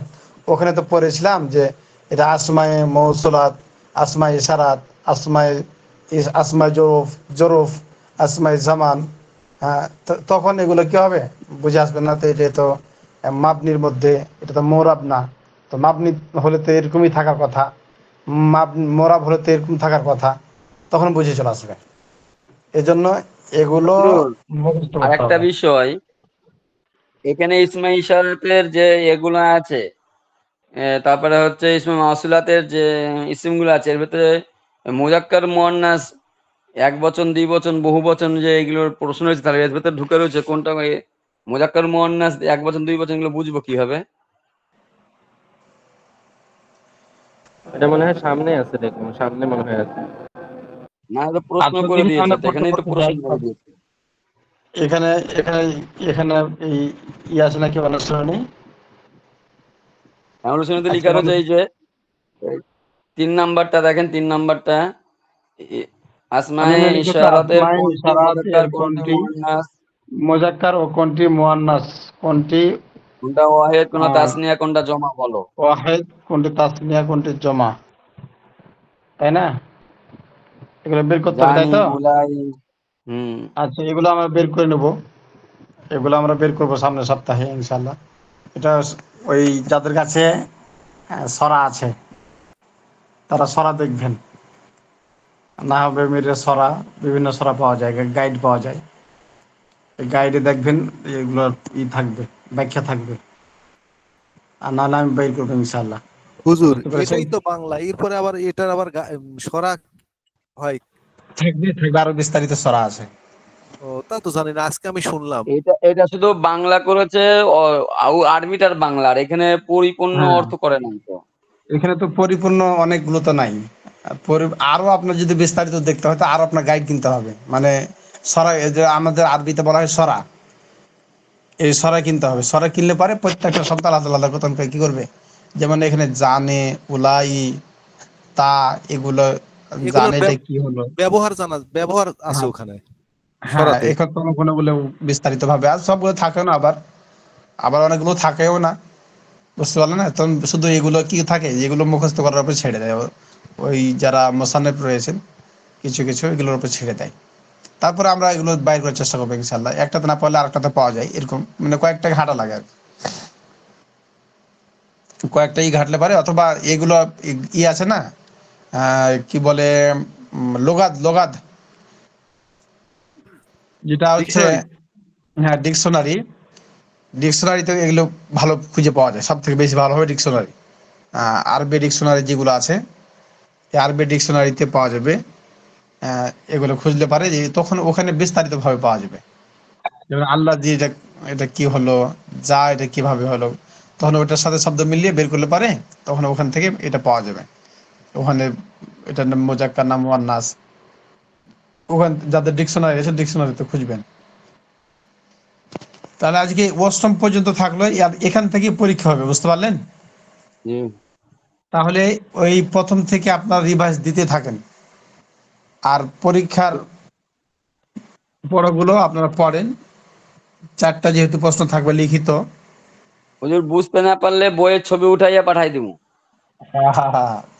[SPEAKER 2] ওখানে তো পড়েছিলাম যে এটা আসমায়ে মৌসুলাত, আসমায়ে ইশারাত, আসমায়ে আসমায়ে জরুফ জরুফ, আসমায়ে জামান। হ্যাঁ, তখন এগুলো কি হবে বুঝে আসবে না। তো এটা তো মাবনির মধ্যে, এটা তো মোরাব না। তো মাবনি হলে তো এরকমই থাকার কথা, মোরাব হলে তো এরকম থাকার কথা, তখন বুঝে চলে আসবে। এজন্য এগুলো
[SPEAKER 5] বদরুল,
[SPEAKER 2] মুখস্থ
[SPEAKER 5] আর
[SPEAKER 2] করতে
[SPEAKER 5] একটা
[SPEAKER 2] হবে।
[SPEAKER 5] বিষয়, এখানে ইসমে ইশারাতের যে এগুলো আছে, তারপরে হচ্ছে ইসমে মাসুলাতের যে ইসিমগুলো আছে, এর ভিতরে মুজাক্কার মুয়ান্নাস এক বচন, দুই বচন, বহু বচন যে এগুলোর প্রশ্ন রয়েছে, তাহলে এর ভিতরে ঢুকে রয়েছে কোনটা মুজাক্কার মুয়ান্নাস এক বচন, দুই বচন, এগুলো বুঝবো কিভাবে?
[SPEAKER 4] এটা মনে হয় সামনে আছে, দেখুন সামনে মনে হয় আছে।
[SPEAKER 5] না, এটা প্রশ্ন
[SPEAKER 2] আচ্ছা,
[SPEAKER 5] করে
[SPEAKER 2] দেখি
[SPEAKER 5] দিয়েছে
[SPEAKER 2] সামনে
[SPEAKER 5] তো,
[SPEAKER 2] পড়তে
[SPEAKER 5] এখানেই তো
[SPEAKER 2] পড়তে
[SPEAKER 5] প্রশ্ন
[SPEAKER 2] যাই।
[SPEAKER 5] করে দিয়েছে।
[SPEAKER 2] এখানে এখানে এখানে এই আছে নাকি অনুষ্ঠানে?
[SPEAKER 5] এমন শুনে তো
[SPEAKER 2] আচ্ছা,
[SPEAKER 5] লেখা রয়েছে এই যে এই 3 নাম্বারটা দেখেন, 3 নাম্বারটা, ই- আসমায়ে
[SPEAKER 2] এখানে লিখেছে
[SPEAKER 5] ইশারাতের
[SPEAKER 2] আসমায়ে
[SPEAKER 5] কোনটি
[SPEAKER 2] ইশারাত
[SPEAKER 5] মুজাক্কার
[SPEAKER 2] এর
[SPEAKER 5] কোনটি
[SPEAKER 2] কোনটি
[SPEAKER 5] মুয়ান্নাস,
[SPEAKER 2] মুজাক্কার ও কোনটি মুয়ান্নাস, কোনটি
[SPEAKER 5] কোনটা ওয়াহিদ, কোনটা তাসনিয়া, কোনটা জমা বলো।
[SPEAKER 2] ওয়াহিদ, কোনটি তাসনিয়া, কোনটি জমা, তাই না? এগুলো বের করতে হবে, তাই
[SPEAKER 5] জানি,
[SPEAKER 2] তো?
[SPEAKER 5] উলাই। হুম।
[SPEAKER 2] আচ্ছা, এগুলো আমরা বের করে নেব, এগুলো আমরা বের করব সামনের সপ্তাহে ইনশাল্লাহ। এটা ওই যাদের কাছে সরা আছে তারা সরা দেখবেন, না হবে মিরের সরা, বিভিন্ন সরা পাওয়া যায়, গাইড পাওয়া যায়। এই গাইডে দেখবেন এগুলো থাকবে, ব্যাখ্যা থাকবে। আর নাহলে আমি বের করবো ইনশাল্লাহ।
[SPEAKER 1] হুজুর
[SPEAKER 2] বুঝতে পেরেছেন?
[SPEAKER 1] এটাই তো বাংলা, এরপরে আবার এটার আবার সরা হয়।
[SPEAKER 2] থাকবে থাকবে, আরো বিস্তারিত সরা আছে।
[SPEAKER 1] ও, তা তো জানি না, আজকে আমি শুনলাম।
[SPEAKER 5] এটা এটা শুধু বাংলা করেছে, আরবিটার বাংলার এখানে পরিপূর্ণ
[SPEAKER 2] হ্যাঁ,
[SPEAKER 5] অর্থ করে নাই তো।
[SPEAKER 2] এখানে তো পরিপূর্ণ অনেকগুলো তো নাই। আরো আপনার যদি বিস্তারিত দেখতে হয় তো আরো আপনার গাইড কিনতে হবে। মানে সরা, এই যে আমাদের আরবিতে বলা হয় সরা, এই সরা কিনতে হবে। সরা কিনলে পরে প্রত্যেকটা শব্দ আলাদা আলাদা কথা কি করবে। যেমন এখানে জানে, উলাই, তা, এগুলো
[SPEAKER 1] এগুলোর
[SPEAKER 2] জানে এটা কি হলো।
[SPEAKER 1] ব্যবহার জানা, ব্যবহার আছে
[SPEAKER 2] হ্যাঁ,
[SPEAKER 1] ওখানে
[SPEAKER 2] হ্যাঁ,
[SPEAKER 1] সরাতে।
[SPEAKER 2] এখন কোনো গুলো বিস্তারিত ভাবে, আর সবগুলো থাকেও না, আবার আবার অনেকগুলো থাকেও না। বুঝতে পারলে না? তখন শুধু এগুলো কি থাকে, যেগুলো মুখস্থ করার উপর ছেড়ে দেয় ওই যারা মোসান্নেফ রয়েছেন, কিছু কিছু এগুলোর উপর ছেড়ে দেয়। তারপরে আমরা এগুলো বাইর করার চেষ্টা করবো ইনশাল্লাহ। একটাতে না পারলে আরেকটাতে পাওয়া যায়, এরকম মানে কয়েকটা ঘাটা লাগে আর কি। কয়েকটা ঘাটলে পারে, অথবা এগুলো আছে না, কি বলে, লোগাদ লোগাদ, যেটা হচ্ছে,
[SPEAKER 1] ডিকশনারি।
[SPEAKER 2] হ্যাঁ, ডিকশনারি। ডিকশনারিতে এগুলো ভালো খুঁজে পাওয়া যায়, সব থেকে বেশি ভালো হবে ডিকশনারি। আরবি ডিকশনারি যেগুলো আছে, এই আরবি ডিকশনারিতে পাওয়া যাবে। এগুলো খুঁজলে পারে যে তখন ওখানে বিস্তারিত ভাবে পাওয়া যাবে। যেমন আল্লাহ দিয়ে এটা, এটা কি হলো, যা এটা কিভাবে হলো, তখন ওটার সাথে শব্দ মিলিয়ে বের করলে পারে, তখন ওখান থেকে এটা পাওয়া যাবে। ওখানে এটা মোজাক্কার নাম মুয়ান্নাস, ওখানে যাদের ডিকশনারি আছে ডিকশনারিতে খুঁজবেন। তাহলে আজকে অষ্টম পর্যন্ত থাকলো, এখান থেকে পরীক্ষা হবে, বুঝতে পারলেন?
[SPEAKER 5] জি।
[SPEAKER 2] তাহলে ওই প্রথম থেকে আপনার রিভাইজ দিতে থাকেন, আর পরীক্ষার পড়াগুলো আপনারা পড়েন। 4টা যেহেতু প্রশ্ন থাকবে লিখিত।
[SPEAKER 5] হুজুর বুঝতে না পারলে বইয়ের ছবি উঠাইয়া পাঠাই দিবো।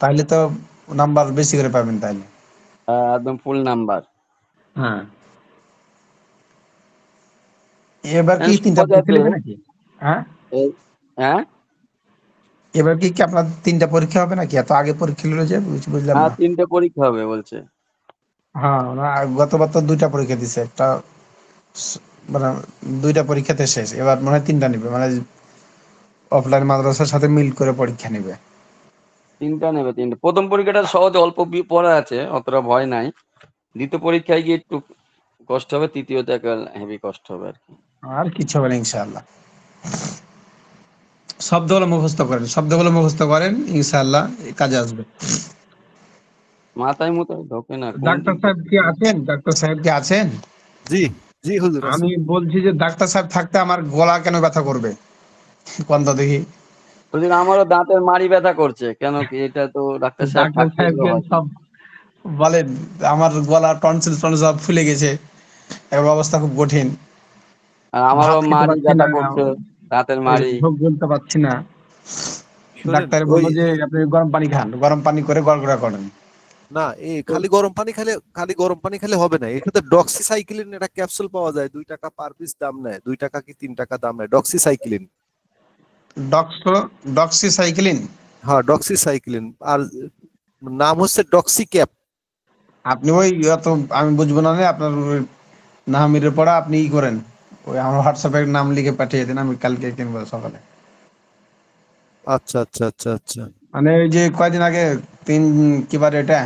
[SPEAKER 2] তাহলে তো নাম্বার বেশি করে পাবেন তাহলে।
[SPEAKER 5] একদম ফুল নাম্বার।
[SPEAKER 2] হ্যাঁ, এবার কি 3টা
[SPEAKER 5] সহজ
[SPEAKER 2] পরীক্ষা
[SPEAKER 5] আছে।
[SPEAKER 2] নেবে নাকি? হ্যাঁ,
[SPEAKER 5] হ্যাঁ
[SPEAKER 2] এবার কি আপনার 3টা পরীক্ষা হবে নাকি? এত আগে পরীক্ষা নিল যে বুঝলাম
[SPEAKER 5] হ্যাঁ
[SPEAKER 2] না।
[SPEAKER 5] 3টে পরীক্ষা হবে বলছে।
[SPEAKER 2] হ্যাঁ, গতবার তো 2টা পরীক্ষা দিছে, একটা মানে 2টা পরীক্ষাতে শেষ, এবার মনে হয় 3টা নিবে, মানে অফলাইন মাদ্রাসার সাথে মিল করে পরীক্ষা নিবে।
[SPEAKER 5] 3টা নেবে 3টে। প্রথম পরীক্ষাটা সহজ, অল্প পড়া আছে, অতটা ভয় নাই। দ্বিতীয় পরীক্ষায় গিয়ে একটু কষ্ট হবে, তৃতীয়তে একটা হেভি কষ্ট হবে আর কি।
[SPEAKER 2] আর কিছু হবে না ইনশাআল্লাহ। শব্দগুলো মুখস্থ করেন, ইনশাআল্লাহ কাজে আসবে।
[SPEAKER 5] মাথায় মতো ঢোকে না কোন
[SPEAKER 2] ডাক্তার
[SPEAKER 5] দিক
[SPEAKER 2] সাহেব কি আছেন? ডাক্তার সাহেব কি আছেন?
[SPEAKER 1] জি জি হুজুর আছে।
[SPEAKER 2] আমি বলছি যে ডাক্তার সাহেব থাকতে আমার গলা কেন ব্যথা করবে? কোন তো দেখি।
[SPEAKER 5] দিয়ে। আমারও দাঁতের মাড়ি ব্যথা করছে, কেন কি এটা তো ডাক্তার সাহেব
[SPEAKER 2] ডাক্তার
[SPEAKER 5] থাকতে এগুলো
[SPEAKER 2] সাহেবকে
[SPEAKER 5] হয় না।
[SPEAKER 2] সব বলেন, আমার গলা টনসিল সব ফুলে গেছে, এবার অবস্থা খুব কঠিন।
[SPEAKER 5] আর
[SPEAKER 2] ভাত
[SPEAKER 5] আমারও
[SPEAKER 2] খেতে
[SPEAKER 5] মাড়ি
[SPEAKER 2] পারছি না,
[SPEAKER 5] ব্যথা করছে, দাঁতের
[SPEAKER 2] ওই যে
[SPEAKER 5] মাড়ি।
[SPEAKER 2] ঢোক গিলতে পারছি না।
[SPEAKER 1] শোনেন
[SPEAKER 2] ডাক্তার
[SPEAKER 1] ওই
[SPEAKER 2] বললো যে আপনি গরম পানি খান, গরম পানি করে গড়গড়া করেন।
[SPEAKER 1] না, এই খালি গরম পানি খেলে হবে না, এর সাথে ডক্সিসাইক্লিন একটা ক্যাপসুল পাওয়া যায়, 2 টাকা পার পিস দাম নেয়, 2 টাকা কি 3 টাকা দাম নেয় ডক্সিসাইক্লিন।
[SPEAKER 2] ডক্সিসাইক্লিন।
[SPEAKER 1] হ্যাঁ ডক্সিসাইক্লিন, আর নাম হচ্ছে ডক্সিক্যাপ।
[SPEAKER 2] আপনি ওই অত আমি বুঝবো না রে, আপনার ওই নাহামিরের পড়া আপনি ই করেন, ওই আমার হোয়াটসঅ্যাপে নাম লিখে পাঠিয়ে দেন, আমি কালকে কিনবো সকালে।
[SPEAKER 1] আচ্ছা আচ্ছা আচ্ছা আচ্ছা।
[SPEAKER 2] মানে ওই যে কয়দিন আগে তিন কিবার এটা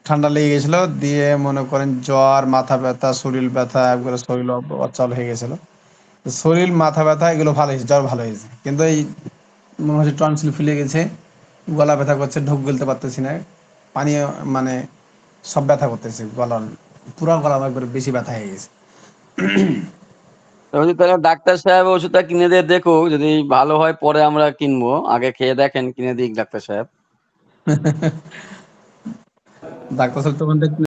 [SPEAKER 2] ঠান্ডা লেগে গেছিল, দিয়ে মনে করেন জ্বর, মাথা ব্যথা, শরীর ব্যথা, একবারে শরীর অচল হয়ে গেছিল। তো শরীর, মাথা ব্যথা এগুলো ভালো হয়েছে, জ্বর ভালো হয়েছে, কিন্তু এই মনে হচ্ছে টনসিল ফুলে গেছে, গলা ব্যথা করছে, ঢোক গিলতে পারতেছি না, পানি মানে সব ব্যথা করতেছে, গলার পুরা গলা একবারে বেশি ব্যথা হয়ে গেছে।
[SPEAKER 5] তো হুজুর তাহলে ডাক্তার সাহেব ওষুধটা কিনে দিয়ে দেখো, যদি ভালো হয় পরে আমরা কিনবো, আগে খেয়ে দেখেন, কিনে দিক ডাক্তার সাহেব।
[SPEAKER 2] ডাক্তার সাহেব তখন